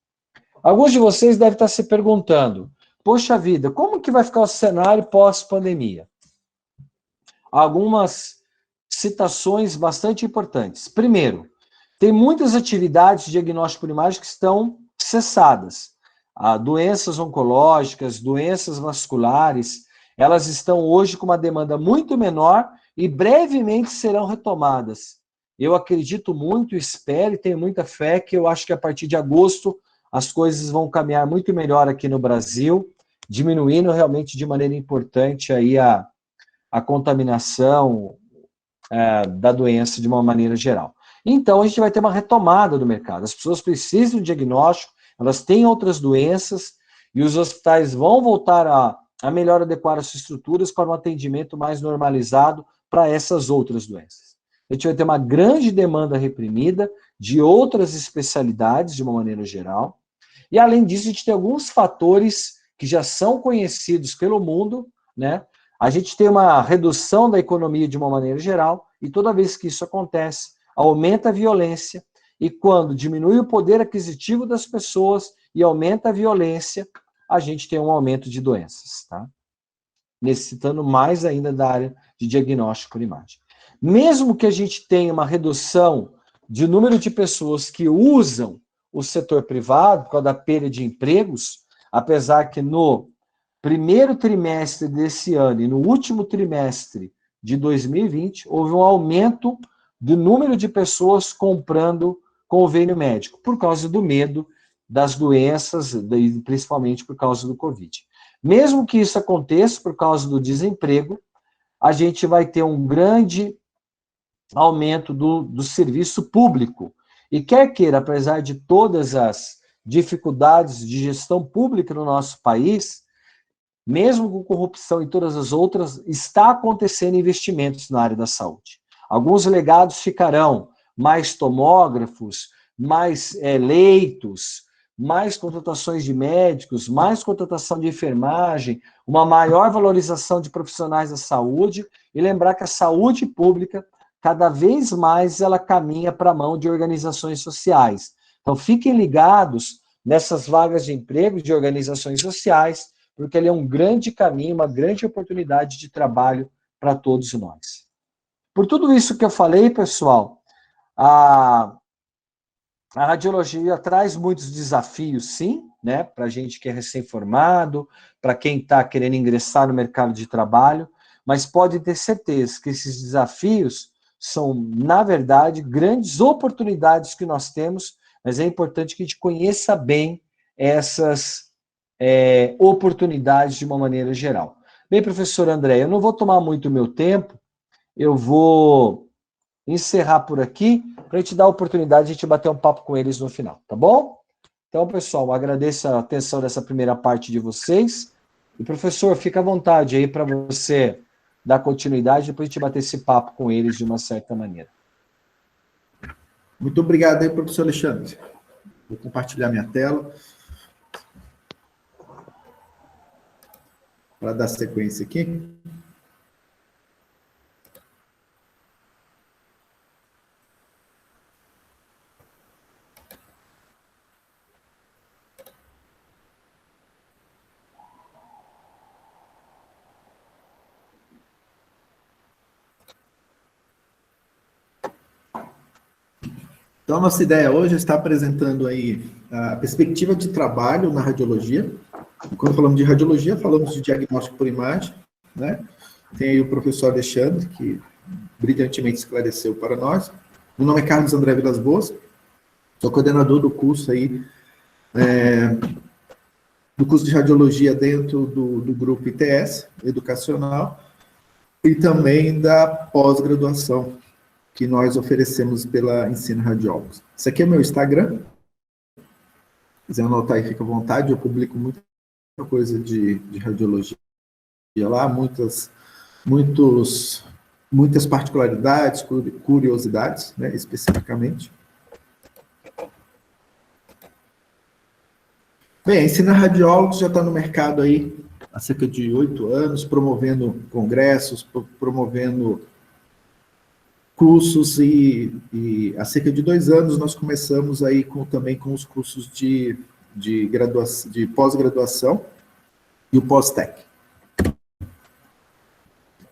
Alguns de vocês devem estar se perguntando, poxa vida, como que vai ficar o cenário pós-pandemia? Algumas citações bastante importantes. Primeiro, tem muitas atividades de diagnóstico por imagem que estão cessadas. Doenças oncológicas, doenças vasculares, elas estão hoje com uma demanda muito menor e brevemente serão retomadas. Eu acredito muito, espero e tenho muita fé que eu acho que a partir de agosto as coisas vão caminhar muito melhor aqui no Brasil, diminuindo realmente de maneira importante aí a contaminação da doença de uma maneira geral. Então, a gente vai ter uma retomada do mercado. As pessoas precisam de diagnóstico, elas têm outras doenças, e os hospitais vão voltar a melhor adequar as suas estruturas para um atendimento mais normalizado para essas outras doenças. A gente vai ter uma grande demanda reprimida de outras especialidades, de uma maneira geral, e além disso, a gente tem alguns fatores que já são conhecidos pelo mundo, né? A gente tem uma redução da economia de uma maneira geral, e toda vez que isso acontece, aumenta a violência, e quando diminui o poder aquisitivo das pessoas e aumenta a violência, a gente tem um aumento de doenças, tá? Necessitando mais ainda da área de diagnóstico por imagem. Mesmo que a gente tenha uma redução de número de pessoas que usam o setor privado por causa da perda de empregos, apesar que no primeiro trimestre desse ano e no último trimestre de 2020, houve um aumento do número de pessoas comprando convênio médico, por causa do medo das doenças, principalmente por causa do Covid. Mesmo que isso aconteça por causa do desemprego, a gente vai ter um grande aumento do serviço público. E quer queira, apesar de todas as dificuldades de gestão pública no nosso país, mesmo com corrupção e todas as outras, está acontecendo investimentos na área da saúde. Alguns legados ficarão, mais tomógrafos, mais leitos, mais contratações de médicos, mais contratação de enfermagem, uma maior valorização de profissionais da saúde, e lembrar que a saúde pública, cada vez mais, ela caminha para a mão de organizações sociais. Então, fiquem ligados nessas vagas de emprego de organizações sociais, porque ele é um grande caminho, uma grande oportunidade de trabalho para todos nós. Por tudo isso que eu falei, pessoal, a radiologia traz muitos desafios, sim, né, para a gente que é recém-formado, para quem está querendo ingressar no mercado de trabalho, mas pode ter certeza que esses desafios são, na verdade, grandes oportunidades que nós temos, mas é importante que a gente conheça bem essas oportunidades de uma maneira geral. Bem, professor André, eu não vou tomar muito o meu tempo, eu vou encerrar por aqui, para a gente dar a oportunidade de a gente bater um papo com eles no final, tá bom? Então, pessoal, agradeço a atenção dessa primeira parte de vocês. E, professor, fica à vontade aí para você dar continuidade, depois a gente bater esse papo com eles de uma certa maneira. Muito obrigado aí, professor Alexandre. Vou compartilhar minha tela para dar sequência aqui. Então, a nossa ideia hoje está apresentando aí a perspectiva de trabalho na radiologia. Quando falamos de radiologia, falamos de diagnóstico por imagem, né? Tem aí o professor Alexandre, que brilhantemente esclareceu para nós. Meu nome é Carlos André Vilas Boas, sou coordenador do curso aí, do curso de radiologia dentro do grupo ITS, educacional, e também da pós-graduação, que nós oferecemos pela Ensino Radiólogos. Esse aqui é meu Instagram. Se quiser anotar aí, fica à vontade. Eu publico muita coisa de radiologia lá, muitas particularidades, curiosidades, né, especificamente. Bem, a Ensino Radiólogos já está no mercado aí há cerca de 8 anos, promovendo congressos, promovendo cursos, e há cerca de 2 anos nós começamos aí também com os cursos de pós-graduação e o pós-tec.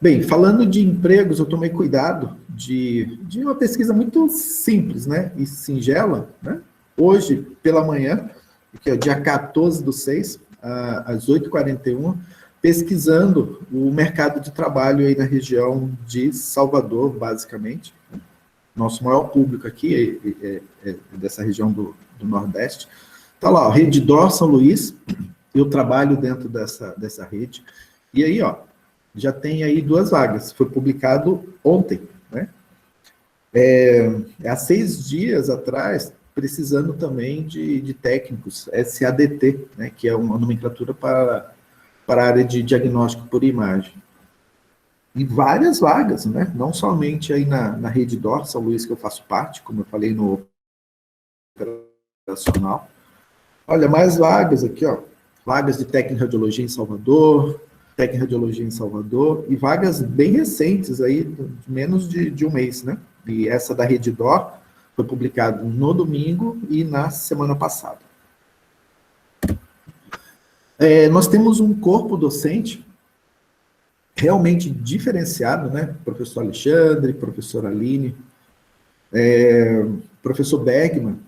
Bem, falando de empregos, eu tomei cuidado de uma pesquisa muito simples, né, e singela, né? Hoje, pela manhã, que é o dia 14/6, às 8h41, pesquisando o mercado de trabalho aí na região de Salvador, basicamente. Nosso maior público aqui é dessa região do Nordeste. Está lá, Redditor São Luís, eu trabalho dentro dessa rede. E aí, ó, já tem aí 2 vagas, foi publicado ontem, né? Há 6 dias atrás, precisando também de técnicos, SADT, né, que é uma nomenclatura para a área de diagnóstico por imagem. E várias vagas, né? Não somente aí na Redditor São Luís, que eu faço parte, como eu falei no operacional. Olha, mais vagas aqui, ó. Vagas de técnico em radiologia em Salvador, técnico em radiologia em Salvador, e vagas bem recentes aí, de menos de um mês, né? E essa da Redditor foi publicada no domingo e na semana passada. Nós temos um corpo docente realmente diferenciado, né? Professor Alexandre, professora Aline, professor Bergman,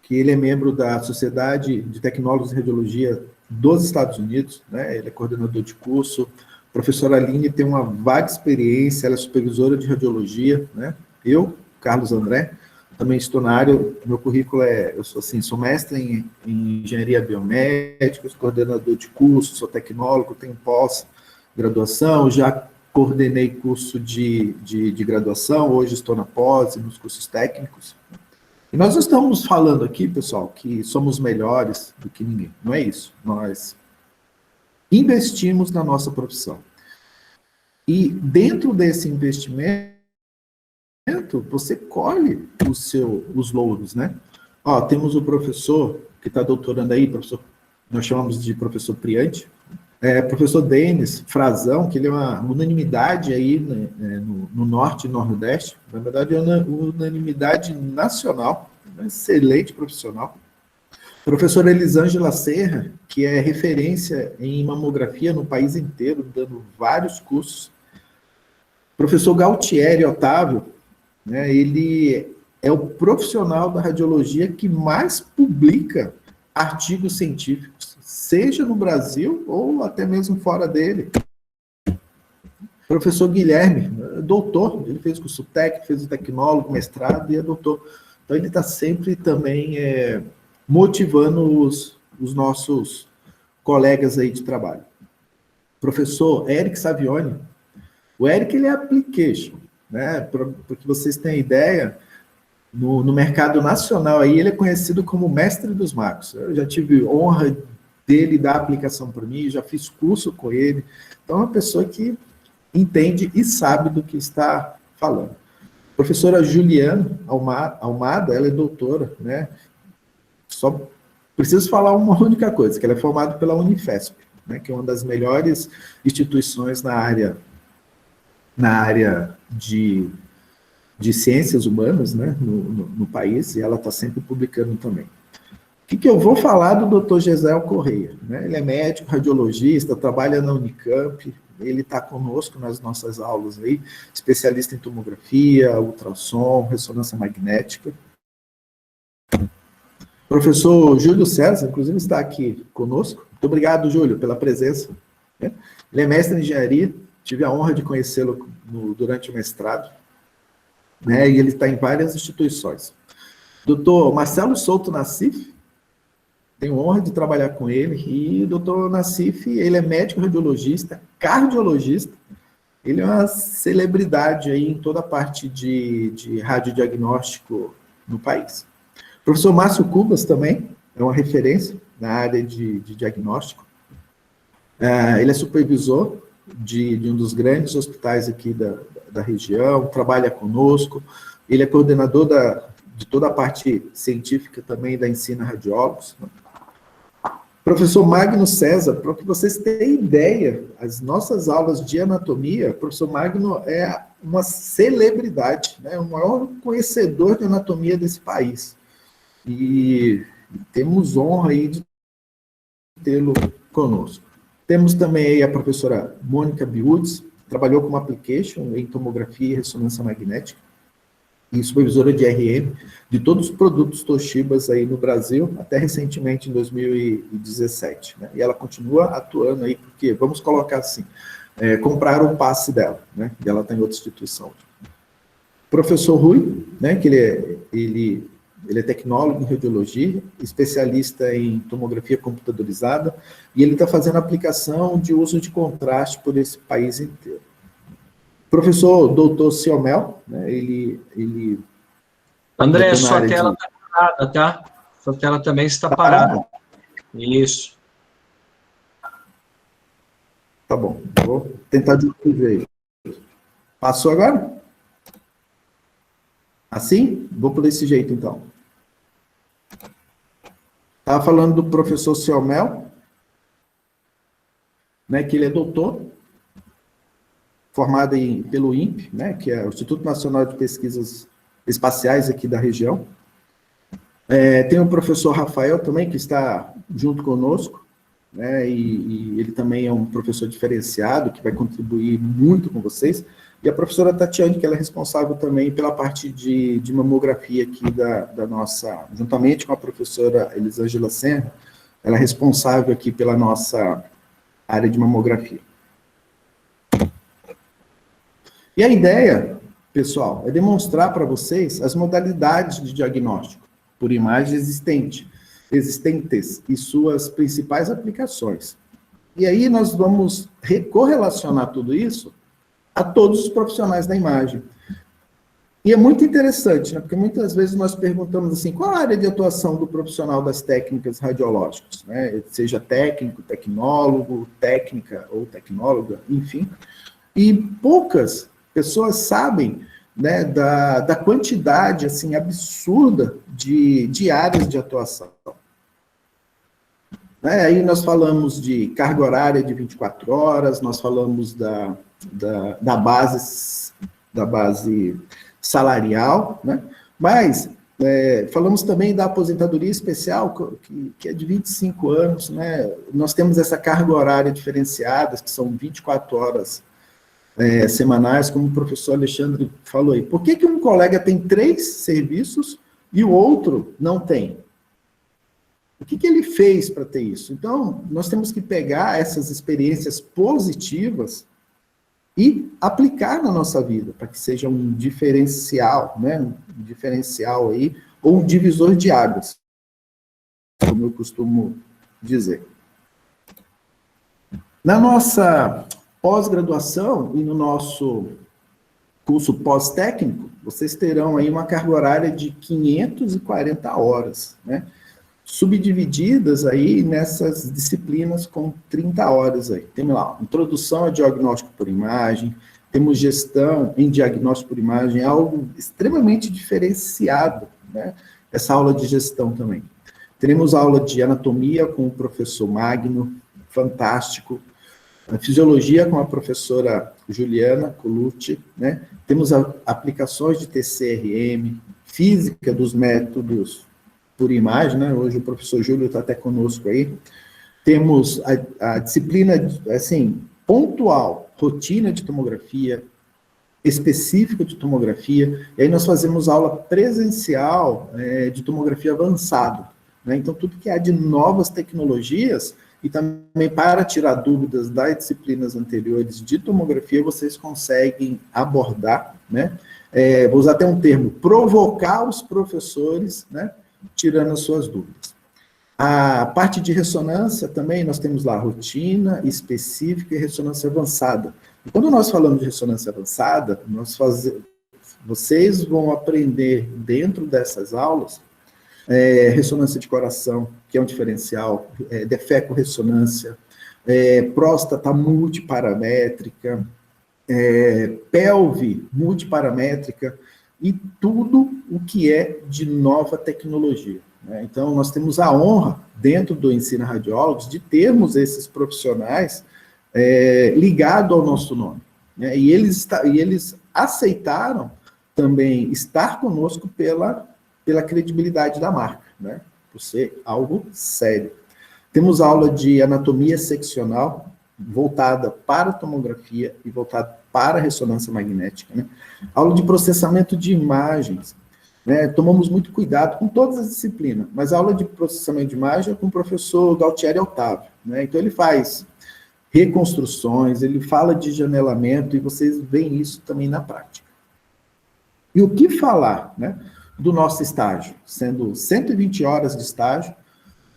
que ele é membro da Sociedade de Tecnólogos em Radiologia dos Estados Unidos, né? Ele é coordenador de curso. A professora Aline tem uma vaga experiência, ela é supervisora de radiologia, né? Eu, Carlos André, também estou na área, meu currículo eu sou mestre em engenharia biomédica, sou coordenador de curso, sou tecnólogo, tenho pós-graduação, já coordenei curso de graduação, hoje estou na pós e nos cursos técnicos. E nós não estamos falando aqui, pessoal, que somos melhores do que ninguém, não é isso. Nós investimos na nossa profissão. E dentro desse investimento, você colhe os louros, né? Ó, temos o professor que está doutorando aí, nós chamamos de professor Priante, professor Denis Frazão, que ele é uma unanimidade aí, né, no Norte e Nordeste, na verdade é uma unanimidade nacional, um excelente profissional. Professora Elisângela Serra, que é referência em mamografia no país inteiro, dando vários cursos. Professor Galtieri Otávio, né, ele é o profissional da radiologia que mais publica artigos científicos, seja no Brasil ou até mesmo fora dele. Professor Guilherme, doutor, ele fez curso técnico, fez o tecnólogo, mestrado e é doutor. Então ele está sempre também motivando os nossos colegas aí de trabalho. Professor Eric Savioni. O Eric, ele é application, né? Para que vocês tenham ideia, no mercado nacional aí, ele é conhecido como mestre dos magos. Eu já tive honra dele dar aplicação para mim, já fiz curso com ele. Então, é uma pessoa que entende e sabe do que está falando. Professora Juliana Almada, ela é doutora, né? Só preciso falar uma única coisa, que ela é formada pela Unifesp, né? Que é uma das melhores instituições na área de ciências humanas, né? No país, e ela está sempre publicando também. O que eu vou falar do Dr. Gesiel Correia? Né? Ele é médico, radiologista, trabalha na Unicamp, ele está conosco nas nossas aulas aí, especialista em tomografia, ultrassom, ressonância magnética. Professor Júlio César, inclusive, está aqui conosco. Muito obrigado, Júlio, pela presença. Né? Ele é mestre em engenharia, tive a honra de conhecê-lo durante o mestrado, né? E ele está em várias instituições. Doutor Marcelo Souto Nassif, tenho honra de trabalhar com ele, e o doutor Nassif, ele é médico radiologista, cardiologista, ele é uma celebridade aí em toda a parte de radiodiagnóstico no país. O professor Márcio Cubas também é uma referência na área de diagnóstico. Ele é supervisor de um dos grandes hospitais aqui da região, trabalha conosco, ele é coordenador de toda a parte científica também da Ensina Radiólogos. Professor Magno César, para que vocês tenham ideia, as nossas aulas de anatomia, o professor Magno é uma celebridade, né, o maior conhecedor de anatomia desse país. E temos honra aí de tê-lo conosco. Temos também aí a professora Mônica Biudes, trabalhou como application em tomografia e ressonância magnética, e supervisora de RM de todos os produtos Toshibas aí no Brasil, até recentemente, em 2017. Né? E ela continua atuando aí, porque, vamos colocar assim, compraram o passe dela, né? E ela está em outra instituição. Professor Rui, né? Que ele é tecnólogo em radiologia, especialista em tomografia computadorizada, e ele está fazendo aplicação de uso de contraste por esse país inteiro. Professor Dr. Ciomel, né, ele André, sua tela está parada, tá? Sua tela também está parada. Isso. Tá bom, vou tentar de outro jeito. Passou agora? Assim? Vou por esse jeito, então. Estava falando do professor Ciomel, né, que ele é doutor, formado pelo INPE, né, que é o Instituto Nacional de Pesquisas Espaciais aqui da região. Tem o professor Rafael também, que está junto conosco, né, e ele também é um professor diferenciado, que vai contribuir muito com vocês. E a professora Tatiane, que ela é responsável também pela parte de mamografia aqui da nossa, juntamente com a professora Elisângela Serra, ela é responsável aqui pela nossa área de mamografia. E a ideia, pessoal, é demonstrar para vocês as modalidades de diagnóstico por imagem existentes e suas principais aplicações. E aí nós vamos correlacionar tudo isso a todos os profissionais da imagem. E é muito interessante, né? Porque muitas vezes nós perguntamos assim, qual a área de atuação do profissional das técnicas radiológicas, né? Seja técnico, tecnólogo, técnica ou tecnóloga, enfim. E poucas pessoas sabem, né, da quantidade assim, absurda de áreas de atuação. Aí nós falamos de carga horária de 24 horas, nós falamos da base salarial, né? Mas falamos também da aposentadoria especial, que é de 25 anos, né? Nós temos essa carga horária diferenciada, que são 24 horas semanais, como o professor Alexandre falou aí. Por que um colega tem 3 serviços e o outro não tem? O que ele fez para ter isso? Então, nós temos que pegar essas experiências positivas e aplicar na nossa vida, para que seja um diferencial, né? Um diferencial aí, ou um divisor de águas, como eu costumo dizer. Na nossa pós-graduação e no nosso curso pós-técnico, vocês terão aí uma carga horária de 540 horas, né? Subdivididas aí nessas disciplinas com 30 horas aí. Temos lá, introdução a diagnóstico por imagem, temos gestão em diagnóstico por imagem, algo extremamente diferenciado, né? Essa aula de gestão também. Teremos aula de anatomia com o professor Magno, fantástico. A fisiologia com a professora Juliana Colucci, né? Temos aplicações de TCRM, física dos métodos por imagem, né? Hoje o professor Júlio está até conosco aí. Temos a disciplina, assim, pontual, rotina de tomografia, específica de tomografia, e aí nós fazemos aula presencial de tomografia avançada, né? Então, tudo que há de novas tecnologias, e também para tirar dúvidas das disciplinas anteriores de tomografia, vocês conseguem abordar, né? Vou usar até um termo, provocar os professores, né? Tirando as suas dúvidas. A parte de ressonância também, nós temos lá rotina específica e ressonância avançada. E quando nós falamos de ressonância avançada, vocês vão aprender dentro dessas aulas ressonância de coração, que é um diferencial, defeco-ressonância, próstata multiparamétrica, pelve multiparamétrica, e tudo o que é de nova tecnologia, né? Então, nós temos a honra, dentro do Ensina Radiólogos, de termos esses profissionais ligados ao nosso nome, né? E eles aceitaram também estar conosco pela credibilidade da marca, né? Por ser algo sério. Temos aula de anatomia seccional, voltada para a tomografia e voltada para a ressonância magnética, né? Aula de processamento de imagens, né? Tomamos muito cuidado com todas as disciplinas, mas a aula de processamento de imagem é com o professor Galtieri Otávio, né? Então ele faz reconstruções, ele fala de janelamento, e vocês veem isso também na prática. E o que falar, né, do nosso estágio? Sendo 120 horas de estágio,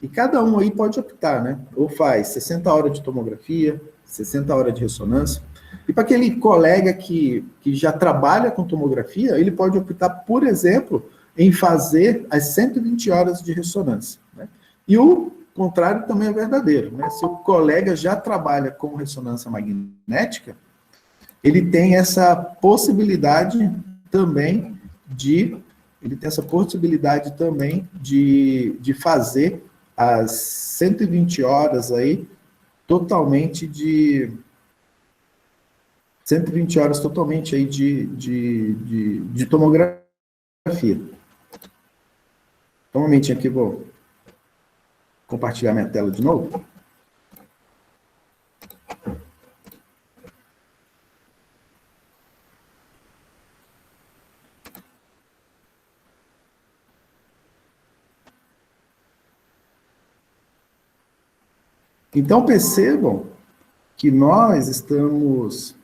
e cada um aí pode optar, né? Ou faz 60 horas de tomografia, 60 horas de ressonância. E para aquele colega que já trabalha com tomografia, ele pode optar, por exemplo, em fazer as 120 horas de ressonância, né? E o contrário também é verdadeiro, né? Se o colega já trabalha com ressonância magnética, ele tem essa possibilidade também de fazer as 120 horas aí totalmente de 120 horas totalmente aí de tomografia. Então, um momentinho aqui, vou compartilhar minha tela de novo. Então, percebam que nós estamos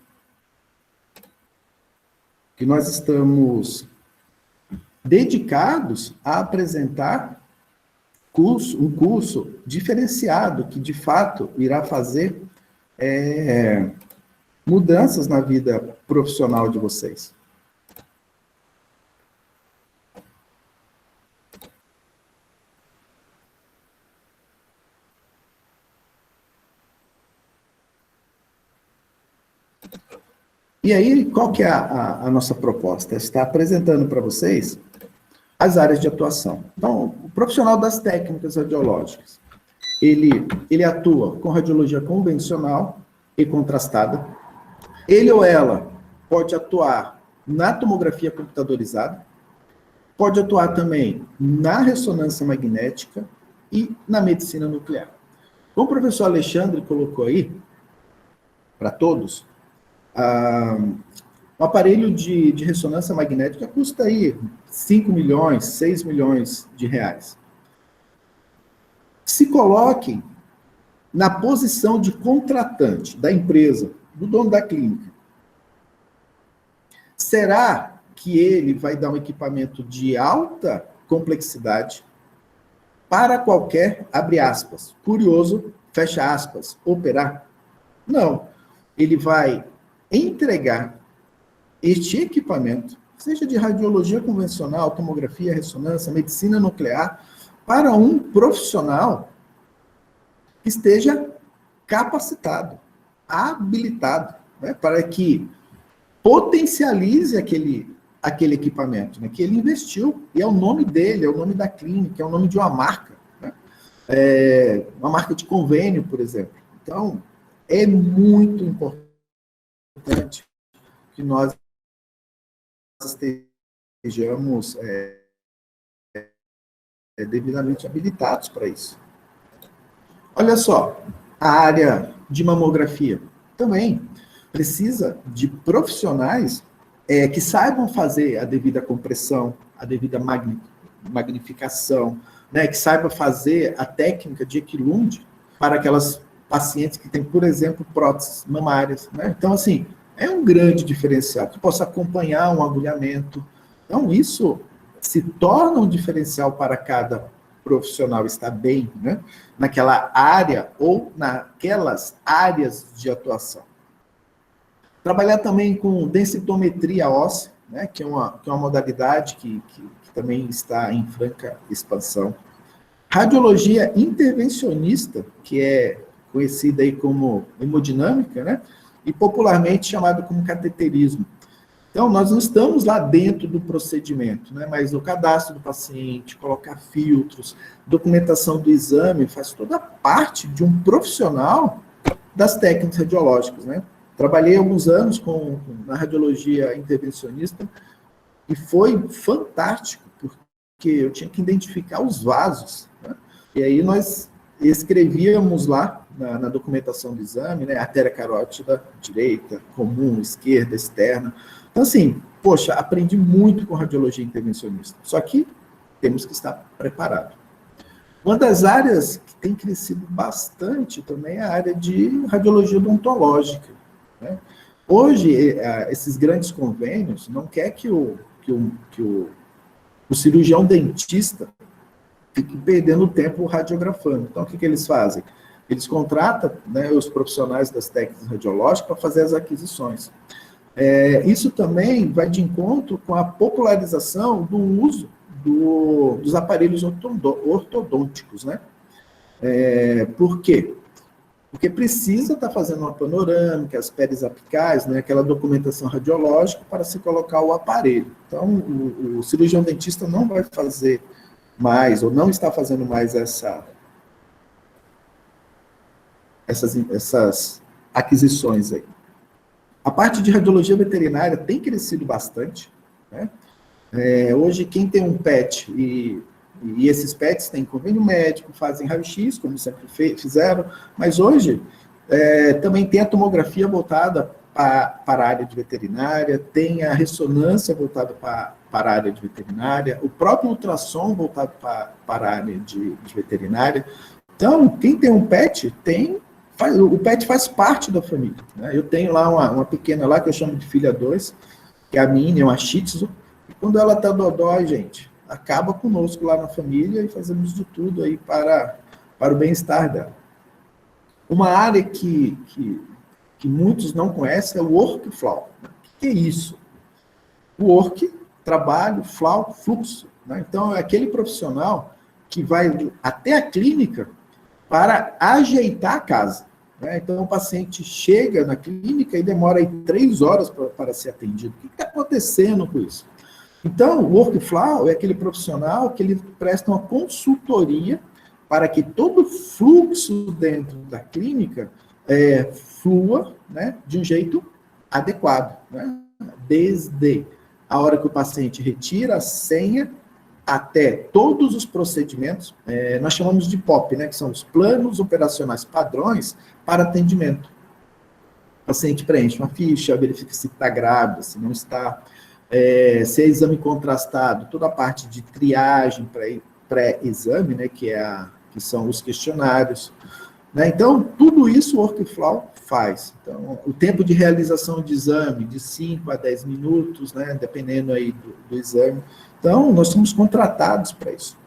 dedicados a apresentar um curso diferenciado, que de fato irá fazer mudanças na vida profissional de vocês. E aí, qual que é a nossa proposta? Está apresentando para vocês as áreas de atuação. Então, o profissional das técnicas radiológicas, ele atua com radiologia convencional e contrastada. Ele ou ela pode atuar na tomografia computadorizada, pode atuar também na ressonância magnética e na medicina nuclear. Como o professor Alexandre colocou aí, para todos, um aparelho de ressonância magnética custa aí 5 milhões, 6 milhões de reais. Se coloquem na posição de contratante da empresa, do dono da clínica. Será que ele vai dar um equipamento de alta complexidade para qualquer, abre aspas, curioso, fecha aspas, operar? Não. Ele vai entregar este equipamento, seja de radiologia convencional, tomografia, ressonância, medicina nuclear, para um profissional que esteja capacitado, habilitado, né, para que potencialize aquele equipamento, né, que ele investiu, e é o nome dele, é o nome da clínica, é o nome de uma marca, né, uma marca de convênio, por exemplo. Então, é muito importante que nós estejamos devidamente habilitados para isso. Olha só, a área de mamografia também precisa de profissionais que saibam fazer a devida compressão, a devida magnificação, né, que saibam fazer a técnica de Equilund para aquelas pacientes que têm, por exemplo, próteses mamárias. Né? Então, assim, é um grande diferencial, que possa acompanhar um agulhamento. Então, isso se torna um diferencial para cada profissional estar bem, né, naquela área ou naquelas áreas de atuação. Trabalhar também com densitometria óssea, né, que é uma modalidade que também está em franca expansão. Radiologia intervencionista, que é conhecida aí como hemodinâmica, né, e popularmente chamada como cateterismo. Então, nós não estamos lá dentro do procedimento, né? Mas o cadastro do paciente, colocar filtros, documentação do exame, faz toda parte de um profissional das técnicas radiológicas, né? Trabalhei alguns anos na radiologia intervencionista e foi fantástico, porque eu tinha que identificar os vasos, né? E aí nós escrevíamos lá na documentação do exame, né? Artéria carótida direita, comum, esquerda, externa. Então, assim, poxa, aprendi muito com radiologia intervencionista. Só que temos que estar preparado. Uma das áreas que tem crescido bastante também é a área de radiologia odontológica, né? Hoje, esses grandes convênios não quer que o cirurgião dentista fique perdendo tempo radiografando. Então, o que eles fazem? Eles contratam, né, os profissionais das técnicas radiológicas para fazer as aquisições. Isso também vai de encontro com a popularização do uso dos aparelhos ortodônticos, né? Por quê? Porque precisa estar fazendo uma panorâmica, as péries apicais, né, aquela documentação radiológica para se colocar o aparelho. Então, o cirurgião dentista não vai fazer mais, ou não está fazendo mais essas aquisições aí. A parte de radiologia veterinária tem crescido bastante, né? Hoje, quem tem um PET, e esses PETs têm convênio médico, fazem raio-x, como sempre fizeram, mas hoje também tem a tomografia voltada para a área de veterinária, tem a ressonância voltada para a área de veterinária, o próprio ultrassom voltado para a área de veterinária. Então, quem tem um PET, o PET faz parte da família, né? Eu tenho lá uma pequena lá, que eu chamo de filha 2, que é a Minnie, uma Shih Tzu, e quando ela está dodói, gente, acaba conosco lá na família e fazemos de tudo aí para o bem-estar dela. Uma área que muitos não conhecem é o workflow. O que é isso? O work, trabalho, flow, fluxo, né? Então, é aquele profissional que vai até a clínica para ajeitar a casa, né? Então, o paciente chega na clínica e demora aí 3 horas para ser atendido. O que está acontecendo com isso? Então, o workflow é aquele profissional que ele presta uma consultoria para que todo o fluxo dentro da clínica flua, né, de um jeito adequado, né? Desde a hora que o paciente retira a senha até todos os procedimentos, nós chamamos de POP, né, que são os planos operacionais padrões para atendimento. O paciente preenche uma ficha, verifica se está grávida, se não está, se é exame contrastado, toda a parte de triagem pré-exame, né, que são os questionários, né? Então, tudo isso o workflow faz. Então, o tempo de realização de exame, de 5 a 10 minutos, né, dependendo aí do exame. Então, nós somos contratados para isso.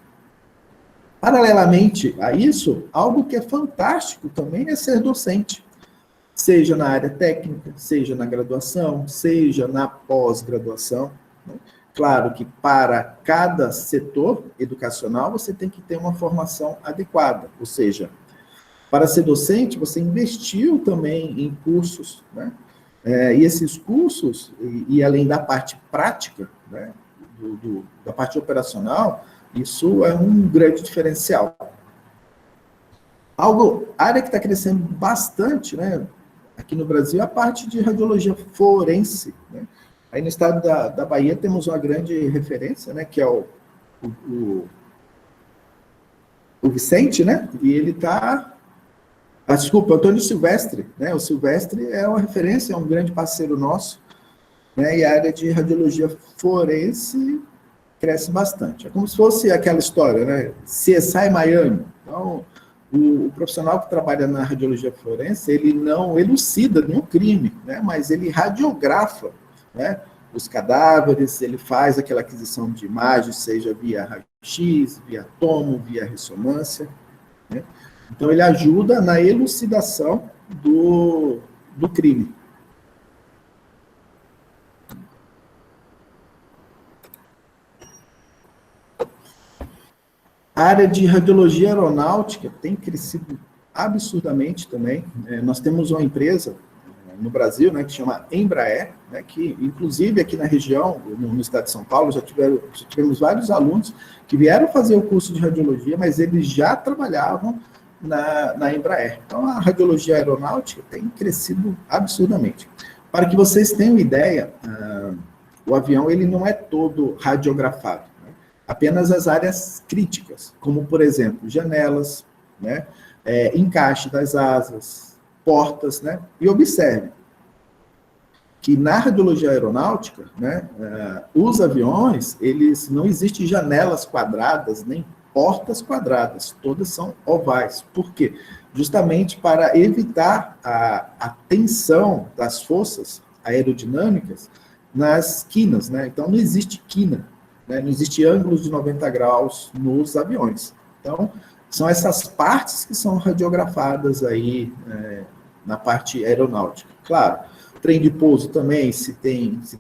Paralelamente a isso, algo que é fantástico também é ser docente. seja na área técnica, seja na graduação, seja na pós-graduação, né? Claro que para cada setor educacional você tem que ter uma formação adequada, ou seja, para ser docente você investiu também em cursos, né? E esses cursos, e além da parte prática, né, da parte operacional, isso é um grande diferencial. Área que está crescendo bastante, né, aqui no Brasil, é a parte de radiologia forense, né? Aí no estado da Bahia temos uma grande referência, né, que é o Vicente, né, e ele está... desculpa, Antônio Silvestre, né, o Silvestre é uma referência, é um grande parceiro nosso, né, e a área de radiologia forense cresce bastante. É como se fosse aquela história, né, CSI Miami. Então, o profissional que trabalha na radiologia forense, ele não elucida nenhum crime, né, mas ele radiografa, né, os cadáveres, ele faz aquela aquisição de imagens, seja via raio-x, via tomo, via ressonância, né? Então, ele ajuda na elucidação do crime. A área de radiologia aeronáutica tem crescido absurdamente também. Nós temos uma empresa no Brasil, né, que chama Embraer, né, que, inclusive, aqui na região, no estado de São Paulo, já tivemos vários alunos que vieram fazer o curso de radiologia, mas eles já trabalhavam na Embraer. Então, a radiologia aeronáutica tem crescido absurdamente. Para que vocês tenham ideia, o avião ele não é todo radiografado, né? Apenas as áreas críticas, como, por exemplo, janelas, né, encaixe das asas, portas, né? E observe que na radiologia aeronáutica, né, os aviões, eles não existem janelas quadradas, nem portas quadradas, todas são ovais. Por quê? Justamente para evitar a tensão das forças aerodinâmicas nas quinas, né? Então, não existe quina, né? Não existe ângulos de 90 graus nos aviões. Então, são essas partes que são radiografadas aí na parte aeronáutica. Claro, trem de pouso também, se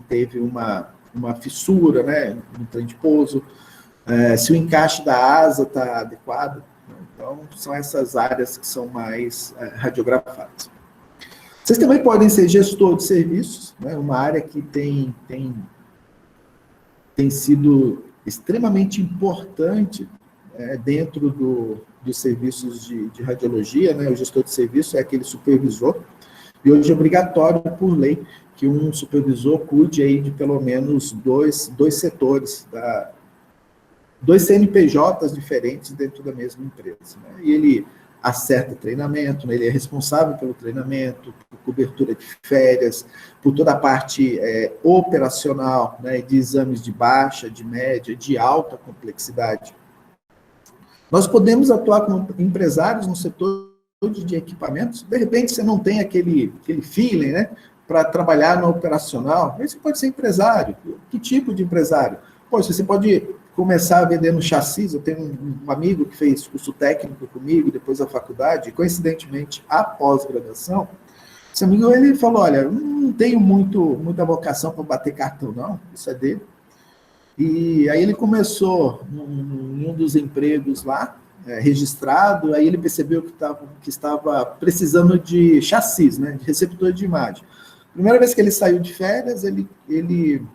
teve uma fissura, né, no trem de pouso, se o encaixe da asa está adequado, né? Então, são essas áreas que são mais radiografadas. Vocês também podem ser gestor de serviços, né? Uma área que tem sido extremamente importante dentro dos serviços de radiologia, né? O gestor de serviço é aquele supervisor, e hoje é obrigatório, por lei, que um supervisor cuide aí de pelo menos dois setores, dois CNPJs diferentes dentro da mesma empresa, né? E ele acerta o treinamento, né? Ele é responsável pelo treinamento, por cobertura de férias, por toda a parte operacional, né? De exames de baixa, de média, de alta complexidade. Nós podemos atuar como empresários no setor de equipamentos. De repente, você não tem aquele feeling, né, para trabalhar no operacional, aí você pode ser empresário. Que tipo de empresário? Poxa, você pode começar vendendo chassis. Eu tenho um amigo que fez curso técnico comigo, depois da faculdade, coincidentemente, após graduação. Esse amigo, ele falou, olha, eu não tenho muita vocação para bater cartão, não, isso é dele. E aí ele começou em um dos empregos lá, registrado, aí ele percebeu que estava precisando de chassis, né, de receptor de imagem. Primeira vez que ele saiu de férias, ele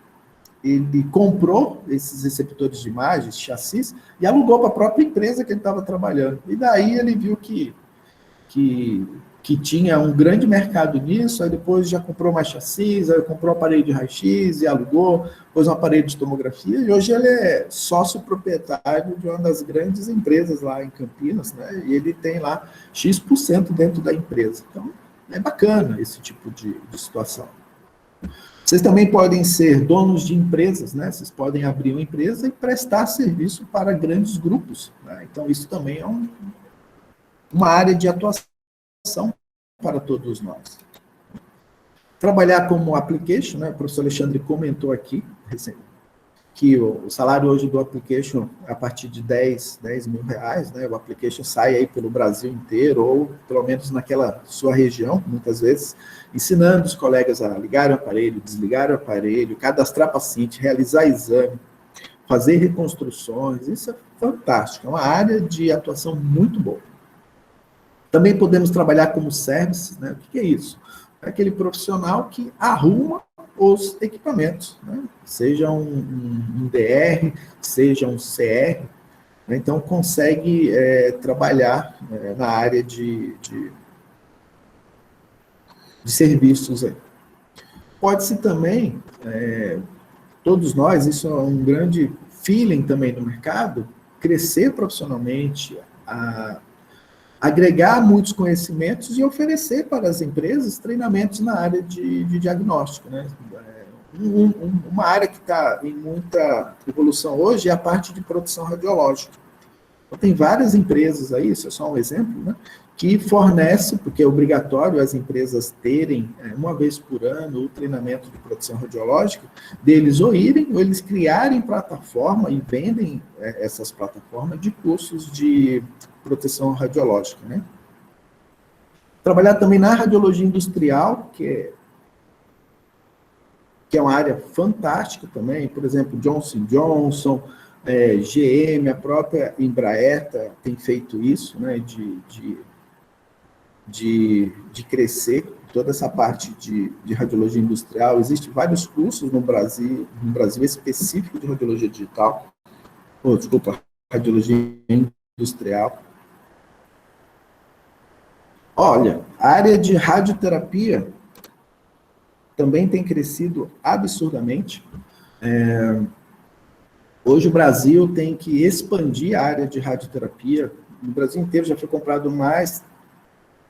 comprou esses receptores de imagens, chassis, e alugou para a própria empresa que ele estava trabalhando. E daí ele viu que tinha um grande mercado nisso, aí depois já comprou mais chassis, aí comprou um aparelho de raio-x e alugou, pôs um aparelho de tomografia, e hoje ele é sócio proprietário de uma das grandes empresas lá em Campinas, né? E ele tem lá X% dentro da empresa. Então, é bacana esse tipo de situação. Vocês também podem ser donos de empresas, né? Vocês podem abrir uma empresa e prestar serviço para grandes grupos, né? Então, isso também é uma área de atuação para todos nós. Trabalhar como application, né? O professor Alexandre comentou aqui, que o salário hoje do application é a partir de 10 mil reais, né? O application sai aí pelo Brasil inteiro, ou pelo menos naquela sua região, muitas vezes, ensinando os colegas a ligar o aparelho, desligar o aparelho, cadastrar paciente, realizar exame, fazer reconstruções. Isso é fantástico, é uma área de atuação muito boa. Também podemos trabalhar como service, né? O que é isso? É aquele profissional que arruma os equipamentos, né? Seja um DR, seja um CR, né? Então consegue trabalhar na área de serviços. Aí. Pode-se também, todos nós, isso é um grande feeling também no mercado, crescer profissionalmente, agregar muitos conhecimentos e oferecer para as empresas treinamentos na área de diagnóstico, né? Uma área que está em muita evolução hoje é a parte de produção radiológica. Então, tem várias empresas aí, isso é só um exemplo, né, que fornece, porque é obrigatório as empresas terem, uma vez por ano, o treinamento de produção radiológica, deles ou irem, ou eles criarem plataforma e vendem essas plataformas de cursos de proteção radiológica, né? Trabalhar também na radiologia industrial, que é uma área fantástica também, por exemplo, Johnson & Johnson, GM, a própria Embraer tem feito isso, né, de crescer toda essa parte de radiologia industrial. Existem vários cursos no Brasil específico de radiologia digital, radiologia industrial. Olha, a área de radioterapia também tem crescido absurdamente. Hoje o Brasil tem que expandir a área de radioterapia. No Brasil inteiro já foi comprado mais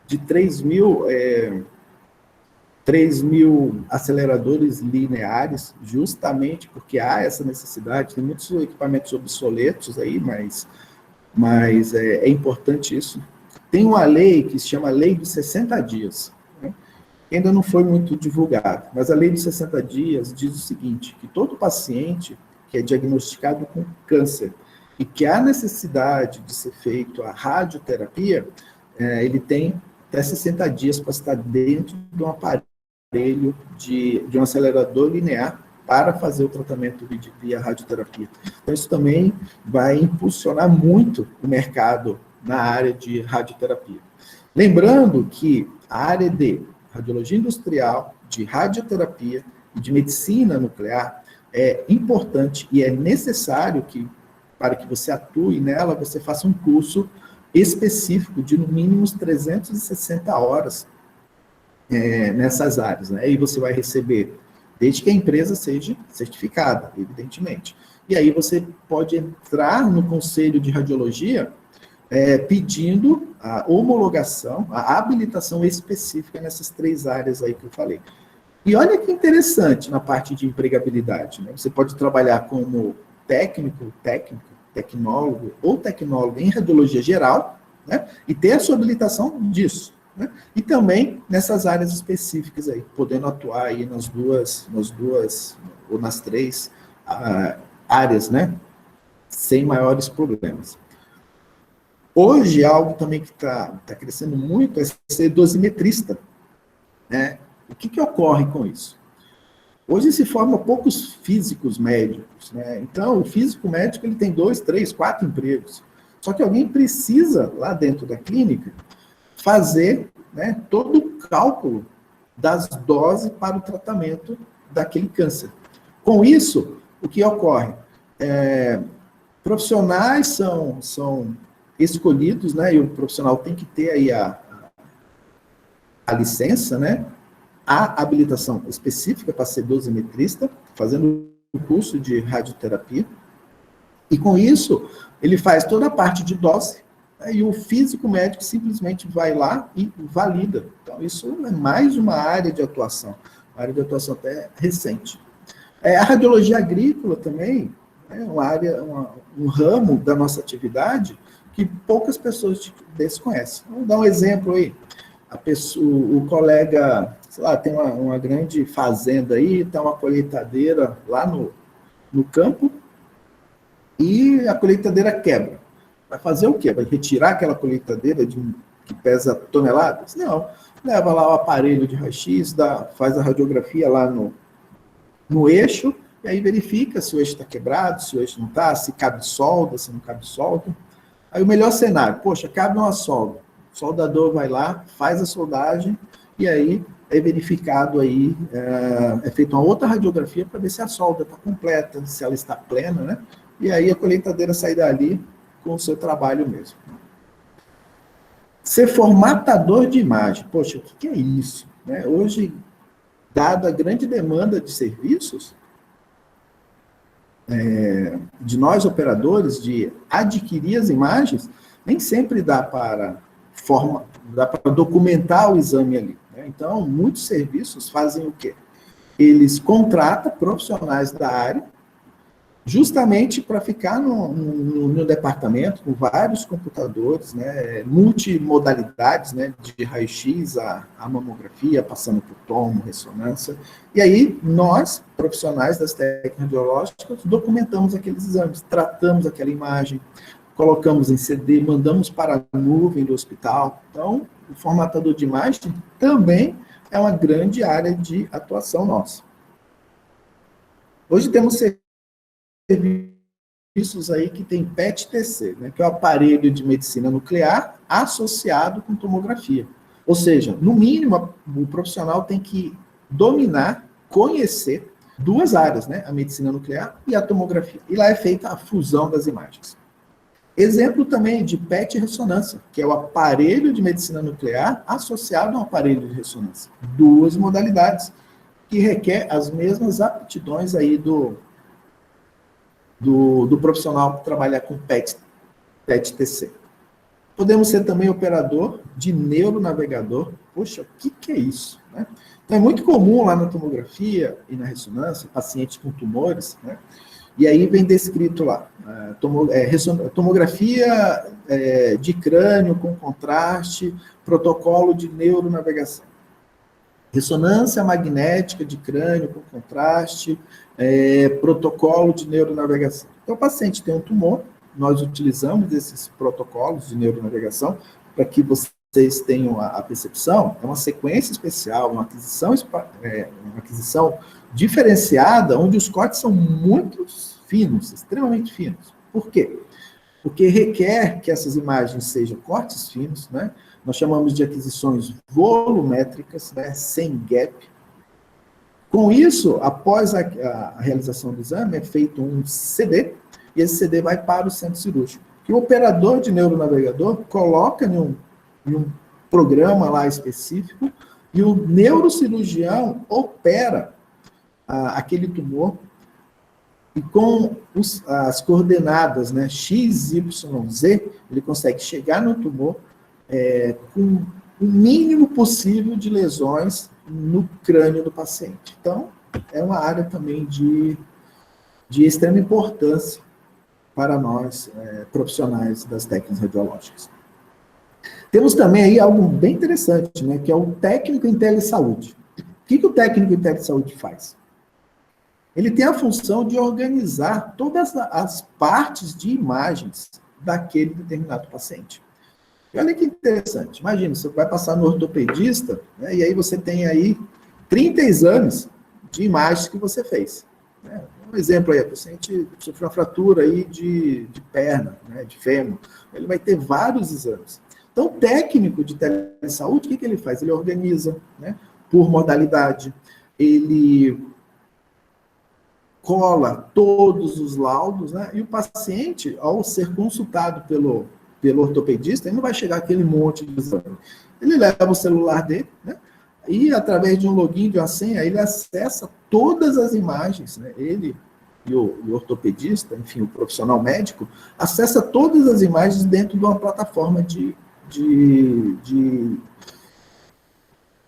de 3 mil aceleradores lineares, justamente porque há essa necessidade. Tem muitos equipamentos obsoletos aí, mas é importante isso. Tem uma lei que se chama Lei dos 60 Dias, né? Ainda não foi muito divulgado, mas a Lei dos 60 Dias diz o seguinte, que todo paciente que é diagnosticado com câncer e que há necessidade de ser feito a radioterapia, ele tem até 60 dias para estar dentro de um aparelho de um acelerador linear para fazer o tratamento via radioterapia. Então, isso também vai impulsionar muito o mercado na área de radioterapia. Lembrando que a área de radiologia industrial, de radioterapia e de medicina nuclear é importante e é necessário que, para que você atue nela, você faça um curso específico de, no mínimo, 360 horas nessas áreas, né? E você vai receber, desde que a empresa seja certificada, evidentemente. E aí você pode entrar no Conselho de Radiologia pedindo a homologação, a habilitação específica nessas 3 áreas aí que eu falei. E olha que interessante na parte de empregabilidade, né? Você pode trabalhar como tecnólogo ou tecnólogo em radiologia geral, né? E ter a sua habilitação disso, né? E também nessas áreas específicas aí, podendo atuar aí nas duas ou nas 3 áreas, né? Sem maiores problemas. Hoje, algo também que está crescendo muito é ser dosimetrista, né? O que ocorre com isso? Hoje se formam poucos físicos médicos, né? Então, o físico médico ele tem 2, 3, 4 empregos. Só que alguém precisa, lá dentro da clínica, fazer, né, todo o cálculo das doses para o tratamento daquele câncer. Com isso, o que ocorre? Profissionais são escolhidos, né? E o profissional tem que ter aí a licença, né? A habilitação específica para ser dosimetrista, fazendo o curso de radioterapia. E com isso, ele faz toda a parte de dose, né? E o físico médico simplesmente vai lá e valida. Então, isso é mais uma área de atuação, uma área de atuação até recente. A radiologia agrícola também é uma área, um ramo da nossa atividade que poucas pessoas desconhecem. Vamos dar um exemplo aí. O colega, sei lá, tem uma grande fazenda aí, tem uma colheitadeira lá no campo, e a colheitadeira quebra. Vai fazer o quê? Vai retirar aquela colheitadeira que pesa toneladas? Não. Leva lá o aparelho de raio-x, faz a radiografia lá no eixo, e aí verifica se o eixo está quebrado, se o eixo não está, se cabe solda, se não cabe solda. Aí o melhor cenário, poxa, cabe uma solda. O soldador vai lá, faz a soldagem, e aí é verificado aí, é feita uma outra radiografia para ver se a solda está completa, se ela está plena, né? E aí a colheitadeira sai dali com o seu trabalho mesmo. Ser formatador de imagem. Poxa, o que é isso? Né? Hoje, dada a grande demanda de serviços, de nós operadores, de adquirir as imagens, nem sempre dá para documentar o exame ali. Né? Então, muitos serviços fazem o quê? Eles contratam profissionais da área, justamente para ficar no departamento, com vários computadores, né, multimodalidades, né, de raio-x a mamografia, passando por tomo, ressonância. E aí, nós, profissionais das técnicas radiológicas, documentamos aqueles exames, tratamos aquela imagem, colocamos em CD, mandamos para a nuvem do hospital. Então, o formatador de imagem também é uma grande área de atuação nossa. Hoje temos serviços aí que tem PET-TC, né, que é o aparelho de medicina nuclear associado com tomografia. Ou seja, no mínimo, o profissional tem que dominar, conhecer duas áreas, né, a medicina nuclear e a tomografia. E lá é feita a fusão das imagens. Exemplo também de PET-ressonância, que é o aparelho de medicina nuclear associado a um aparelho de ressonância. Duas modalidades que requer as mesmas aptidões aí do profissional que trabalha com PET-TC. Podemos ser também operador de neuronavegador. Poxa, o que é isso? Né? Então, é muito comum lá na tomografia e na ressonância, pacientes com tumores, né? E aí vem descrito lá, tomografia de crânio com contraste, protocolo de neuronavegação. Ressonância magnética de crânio com contraste, protocolo de neuronavegação. Então, o paciente tem um tumor, nós utilizamos esses protocolos de neuronavegação para que vocês tenham a percepção, é uma sequência especial, uma aquisição diferenciada, onde os cortes são muito finos, extremamente finos. Por quê? Porque requer que essas imagens sejam cortes finos, né? Nós chamamos de aquisições volumétricas, né? Sem gap. Com isso, após a realização do exame, é feito um CD, e esse CD vai para o centro cirúrgico. Que o operador de neuronavegador coloca em um programa lá específico, e o neurocirurgião opera aquele tumor, e com as coordenadas, né, X, Y, Z, ele consegue chegar no tumor com o mínimo possível de lesões no crânio do paciente. Então, é uma área também de extrema importância para nós, profissionais das técnicas radiológicas. Temos também aí algo bem interessante, né, que é o técnico em telesaúde. O que o técnico em telesaúde faz? Ele tem a função de organizar todas as partes de imagens daquele determinado paciente. E olha que interessante. Imagina, você vai passar no ortopedista, né, e aí você tem aí 30 exames de imagens que você fez. Né? Um exemplo aí, o paciente sofreu uma fratura aí de perna, né, de fêmur. Ele vai ter vários exames. Então, o técnico de telesaúde, o que ele faz? Ele organiza, né, por modalidade, ele cola todos os laudos, né, e o paciente, ao ser consultado pelo ortopedista, ele não vai chegar aquele monte de exame. Ele leva o celular dele, né, e através de um login, de uma senha, ele acessa todas as imagens, né, ele e o ortopedista, enfim, o profissional médico, acessa todas as imagens dentro de uma plataforma de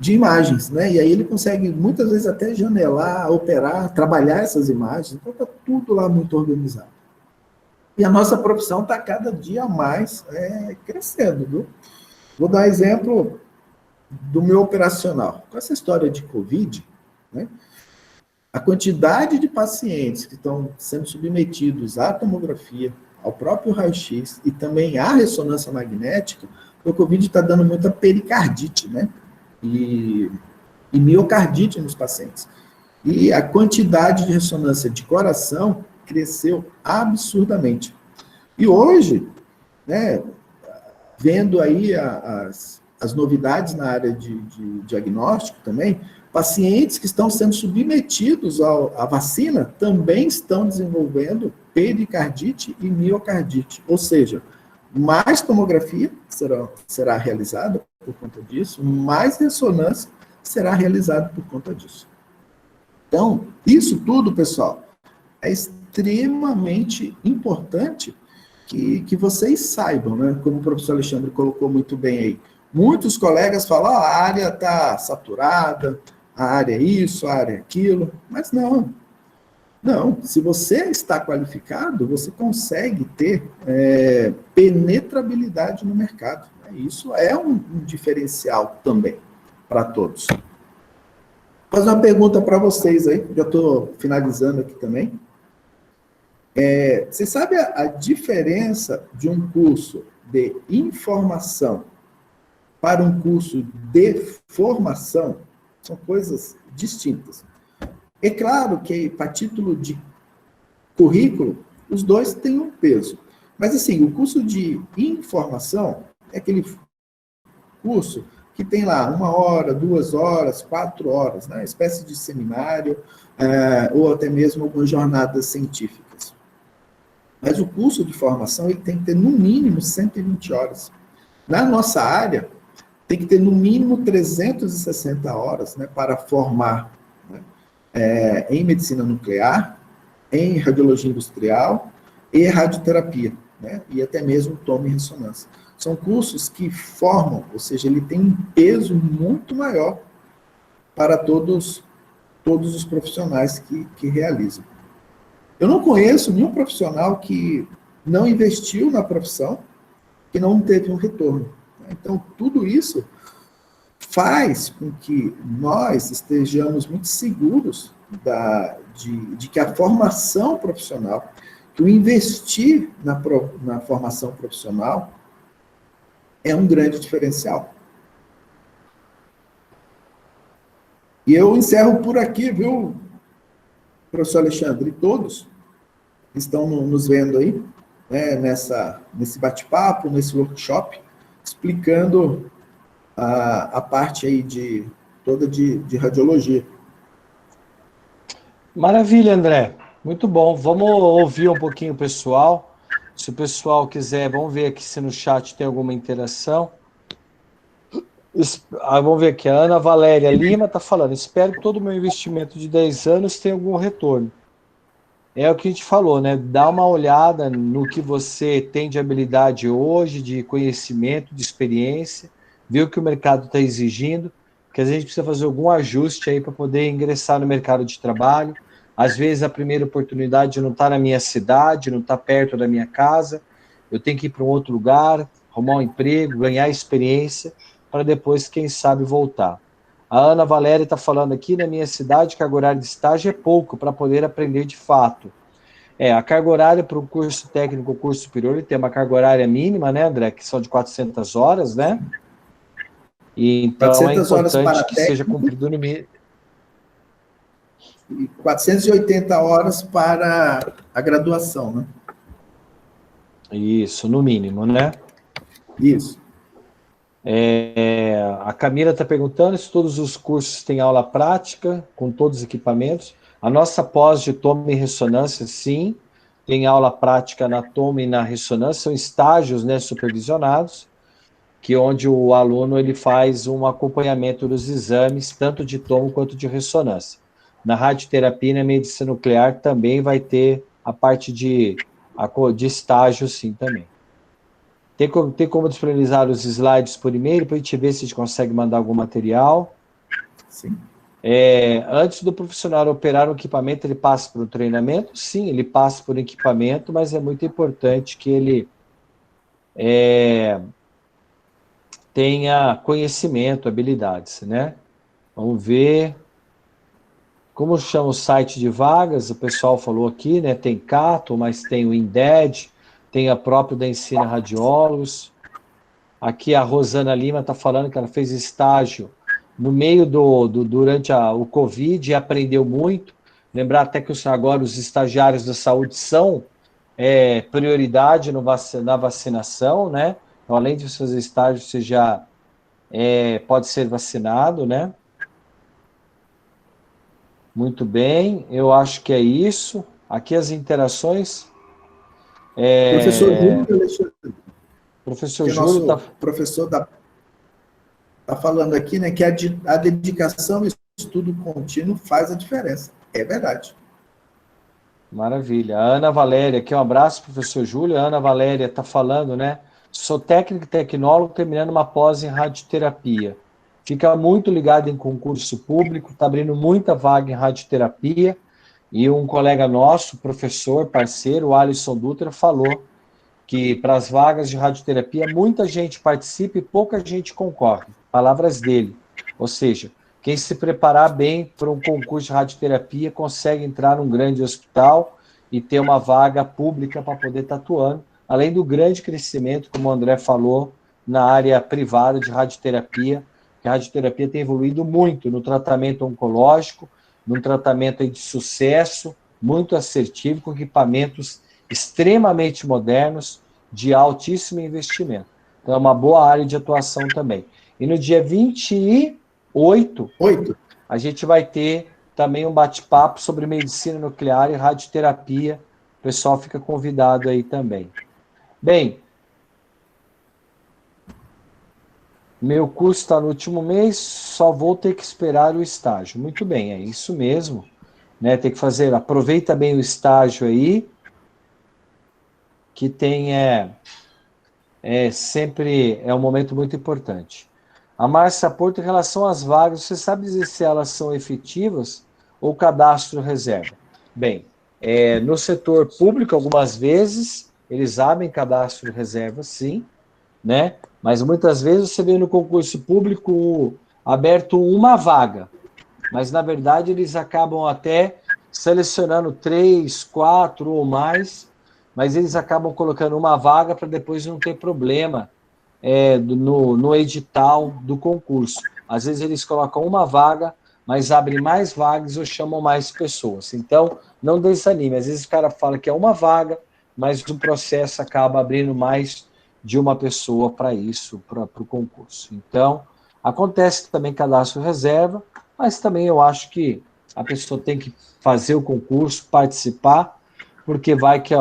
imagens, né? E aí ele consegue, muitas vezes, até janelar, operar, trabalhar essas imagens. Então, está tudo lá muito organizado. E a nossa profissão está cada dia mais crescendo, viu? Vou dar exemplo do meu operacional. Com essa história de Covid, né? a quantidade de pacientes que estão sendo submetidos à tomografia, ao próprio raio-x e também à ressonância magnética, o Covid está dando muita pericardite, né? E miocardite nos pacientes. E a quantidade de ressonância de coração cresceu absurdamente. E hoje, né, vendo aí as novidades na área de diagnóstico também, pacientes que estão sendo submetidos à vacina também estão desenvolvendo pericardite e miocardite. Ou seja, mais tomografia será realizada por conta disso, mais ressonância será realizada por conta disso. Então, isso tudo, pessoal, é extremamente importante que vocês saibam, né? Como o professor Alexandre colocou muito bem aí. Muitos colegas falam, a área está saturada, a área é isso, a área é aquilo, mas não. Não, se você está qualificado, você consegue ter penetrabilidade no mercado. Né? Isso é um diferencial também para todos. Vou fazer uma pergunta para vocês aí, já estou finalizando aqui também. Você sabe a diferença de um curso de informação para um curso de formação? São coisas distintas. É claro que, para título de currículo, os dois têm um peso. Mas, assim, o curso de informação é aquele curso que tem lá 1 hora, 2 horas, 4 horas, né? Espécie de seminário, ou até mesmo algumas jornadas científicas. Mas o curso de formação ele tem que ter, no mínimo, 120 horas. Na nossa área, tem que ter, no mínimo, 360 horas, né, para formar, né, em medicina nuclear, em radiologia industrial e radioterapia, né, e até mesmo tomo e ressonância. São cursos que formam, ou seja, ele tem um peso muito maior para todos os profissionais que realizam. Eu não conheço nenhum profissional que não investiu na profissão, que não teve um retorno. Então, tudo isso faz com que nós estejamos muito seguros de que a formação profissional, que o investir na formação profissional é um grande diferencial. E eu encerro por aqui, viu, professor Alexandre, e todos que estão nos vendo aí, né, nesse bate-papo, nesse workshop, explicando a parte aí toda de radiologia. Maravilha, André. Muito bom. Vamos ouvir um pouquinho o pessoal. Se o pessoal quiser, vamos ver aqui se no chat tem alguma interação. Vamos ver aqui. A Ana Valéria Lima está falando. Espero que todo o meu investimento de 10 anos tenha algum retorno. É o que a gente falou, né? Dá uma olhada no que você tem de habilidade hoje, de conhecimento, de experiência, ver o que o mercado está exigindo, porque às vezes a gente precisa fazer algum ajuste aí para poder ingressar no mercado de trabalho. Às vezes a primeira oportunidade não está na minha cidade, não está perto da minha casa, eu tenho que ir para um outro lugar, arrumar um emprego, ganhar experiência, para depois, quem sabe, voltar. A Ana Valéria está falando aqui, na minha cidade, carga horária de estágio é pouco para poder aprender de fato. A carga horária para o curso técnico ou curso superior, ele tem uma carga horária mínima, né, André, que são de 400 horas, né? E então é 400 horas importante para que seja técnico cumprido no mínimo. E 480 horas para a graduação, né? Isso, no mínimo, né? Isso. A Camila está perguntando se todos os cursos têm aula prática, com todos os equipamentos. A nossa pós de tomo e ressonância, sim, tem aula prática na tomo e na ressonância, são estágios, né, supervisionados, que onde o aluno ele faz um acompanhamento dos exames, tanto de tomo quanto de ressonância. Na radioterapia e na medicina nuclear também vai ter a parte de estágio, sim, também. Tem como disponibilizar os slides por e-mail para a gente ver se a gente consegue mandar algum material. Sim. Antes do profissional operar um equipamento, ele passa por um treinamento? Sim, ele passa por um equipamento, mas é muito importante que ele tenha conhecimento, habilidades, né? Vamos ver. Como chama o site de vagas? O pessoal falou aqui, né? Tem Cato, mas tem o Inded, tem a própria da Ensina Radiólogos. Aqui a Rosana Lima está falando que ela fez estágio no meio durante o Covid e aprendeu muito. Lembrar até que agora os estagiários da saúde são prioridade na vacinação, né? Então, além de fazer estágio, você já pode ser vacinado, né? Muito bem, eu acho que é isso. Aqui as interações. Professor Júlio Alexandre, Professor que é Júlio nosso está. professor tá falando aqui, né, que a dedicação e estudo contínuo faz a diferença. É verdade. Maravilha. A Ana Valéria, aqui um abraço, professor Júlio. A Ana Valéria está falando, né? Sou técnico e tecnólogo terminando uma pós em radioterapia. Fica muito ligado em concurso público, está abrindo muita vaga em radioterapia. E um colega nosso, professor, parceiro, o Alisson Dutra, falou que para as vagas de radioterapia muita gente participa e pouca gente concorre. Palavras dele. Ou seja, quem se preparar bem para um concurso de radioterapia consegue entrar num grande hospital e ter uma vaga pública para poder estar atuando, além do grande crescimento, como o André falou, na área privada de radioterapia, que a radioterapia tem evoluído muito no tratamento oncológico, num tratamento de sucesso, muito assertivo, com equipamentos extremamente modernos, de altíssimo investimento. Então, é uma boa área de atuação também. E no dia 28, 8. a gente vai ter também um bate-papo sobre medicina nuclear e radioterapia. O pessoal fica convidado aí também. Bem, meu curso está no último mês, só vou ter que esperar o estágio. Muito bem, é isso mesmo. Né? Tem que fazer, aproveita bem o estágio aí, que tem sempre um momento muito importante. A Márcia Porto, em relação às vagas, você sabe dizer se elas são efetivas ou cadastro reserva? Bem, no setor público, algumas vezes, eles abrem cadastro reserva, sim, né? Mas muitas vezes você vê no concurso público aberto uma vaga, mas na verdade eles acabam até selecionando 3, 4 ou mais, mas eles acabam colocando uma vaga para depois não ter problema no edital do concurso. Às vezes eles colocam uma vaga, mas abrem mais vagas ou chamam mais pessoas. Então, não desanime. Às vezes o cara fala que é uma vaga, mas o processo acaba abrindo mais de uma pessoa para isso, para o concurso. Então, acontece também cadastro reserva, mas também eu acho que a pessoa tem que fazer o concurso, participar, porque vai que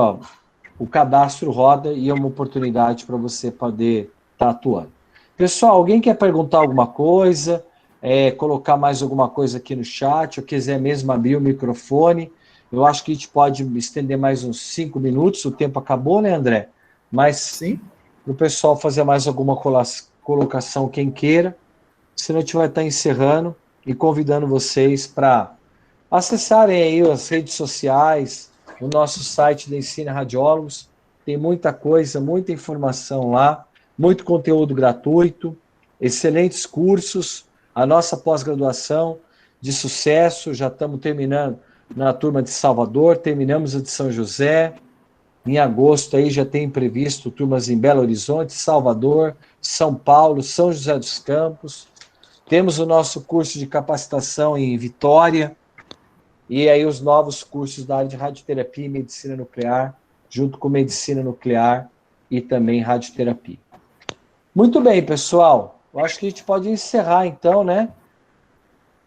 o cadastro roda e é uma oportunidade para você poder estar atuando. Pessoal, alguém quer perguntar alguma coisa, colocar mais alguma coisa aqui no chat, ou quiser mesmo abrir o microfone, eu acho que a gente pode estender mais uns 5 minutos, o tempo acabou, né, André? Mas Sim. para o pessoal fazer mais alguma colocação, quem queira, senão a gente vai estar encerrando e convidando vocês para acessarem aí as redes sociais, o nosso site da Ensina Radiólogos, tem muita coisa, muita informação lá, muito conteúdo gratuito, excelentes cursos, a nossa pós-graduação de sucesso, já estamos terminando na turma de Salvador, terminamos a de São José, em agosto aí já tem previsto turmas em Belo Horizonte, Salvador, São Paulo, São José dos Campos, temos o nosso curso de capacitação em Vitória, e aí os novos cursos da área de radioterapia e medicina nuclear, junto com medicina nuclear e também radioterapia. Muito bem, pessoal. Eu acho que a gente pode encerrar então, né?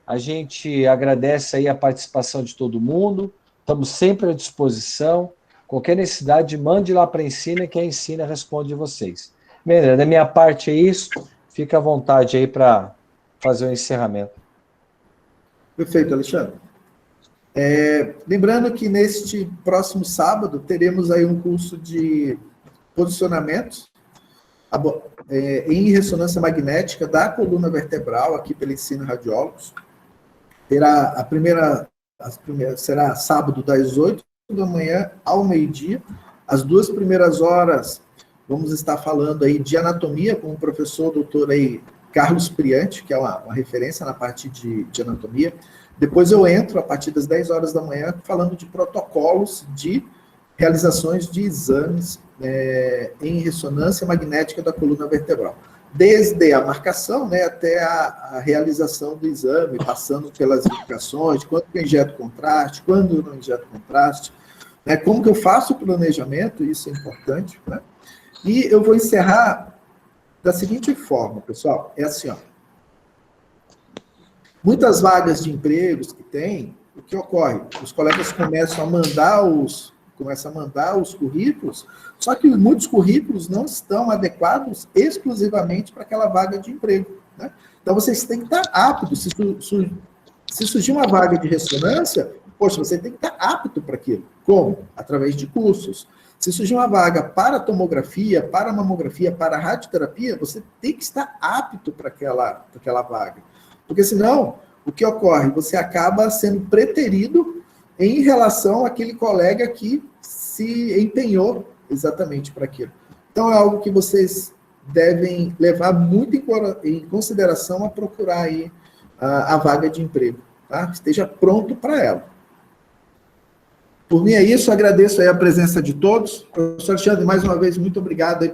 A gente agradece aí a participação de todo mundo. Estamos sempre à disposição. Qualquer necessidade, mande lá para a Ensina, que a Ensina responde vocês. Bem, da minha parte é isso. Fica à vontade aí para fazer o encerramento. Perfeito, Alexandre. Lembrando que neste próximo sábado teremos aí um curso de posicionamento em ressonância magnética da coluna vertebral, aqui pela Ensina Radiólogos. Será sábado das 8 da manhã ao meio-dia. As 2 primeiras horas vamos estar falando aí de anatomia com o professor doutor aí Carlos Priante, que é uma referência na parte de anatomia. Depois eu entro, a partir das 10 horas da manhã, falando de protocolos de realizações de exames em ressonância magnética da coluna vertebral. Desde a marcação, né, até a realização do exame, passando pelas indicações, quando eu injeto contraste, quando eu não injeto contraste, né, como que eu faço o planejamento, isso é importante, né? E eu vou encerrar da seguinte forma, pessoal, é assim, ó. Muitas vagas de empregos que tem, o que ocorre? Os colegas começam a mandar os currículos, só que muitos currículos não estão adequados exclusivamente para aquela vaga de emprego, né? Então, vocês têm que estar aptos. Se surgir uma vaga de ressonância, poxa, você tem que estar apto para aquilo. Como? Através de cursos. Se surgir uma vaga para tomografia, para mamografia, para radioterapia, você tem que estar apto para aquela vaga. Porque senão, o que ocorre? Você acaba sendo preterido em relação àquele colega que se empenhou exatamente para aquilo. Então, é algo que vocês devem levar muito em consideração a procurar aí a vaga de emprego, tá? Esteja pronto para ela. Por mim é isso, agradeço aí a presença de todos. Professor Alexandre, mais uma vez, muito obrigado aí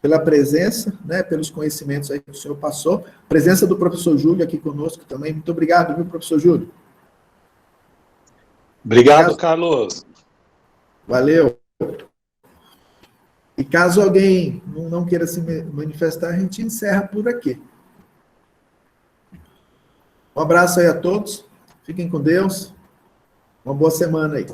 pela presença, né, pelos conhecimentos aí que o senhor passou. Presença do professor Júlio aqui conosco também. Muito obrigado, viu, professor Júlio? Obrigado, Carlos. Valeu. E caso alguém não queira se manifestar, a gente encerra por aqui. Um abraço aí a todos. Fiquem com Deus. Uma boa semana aí.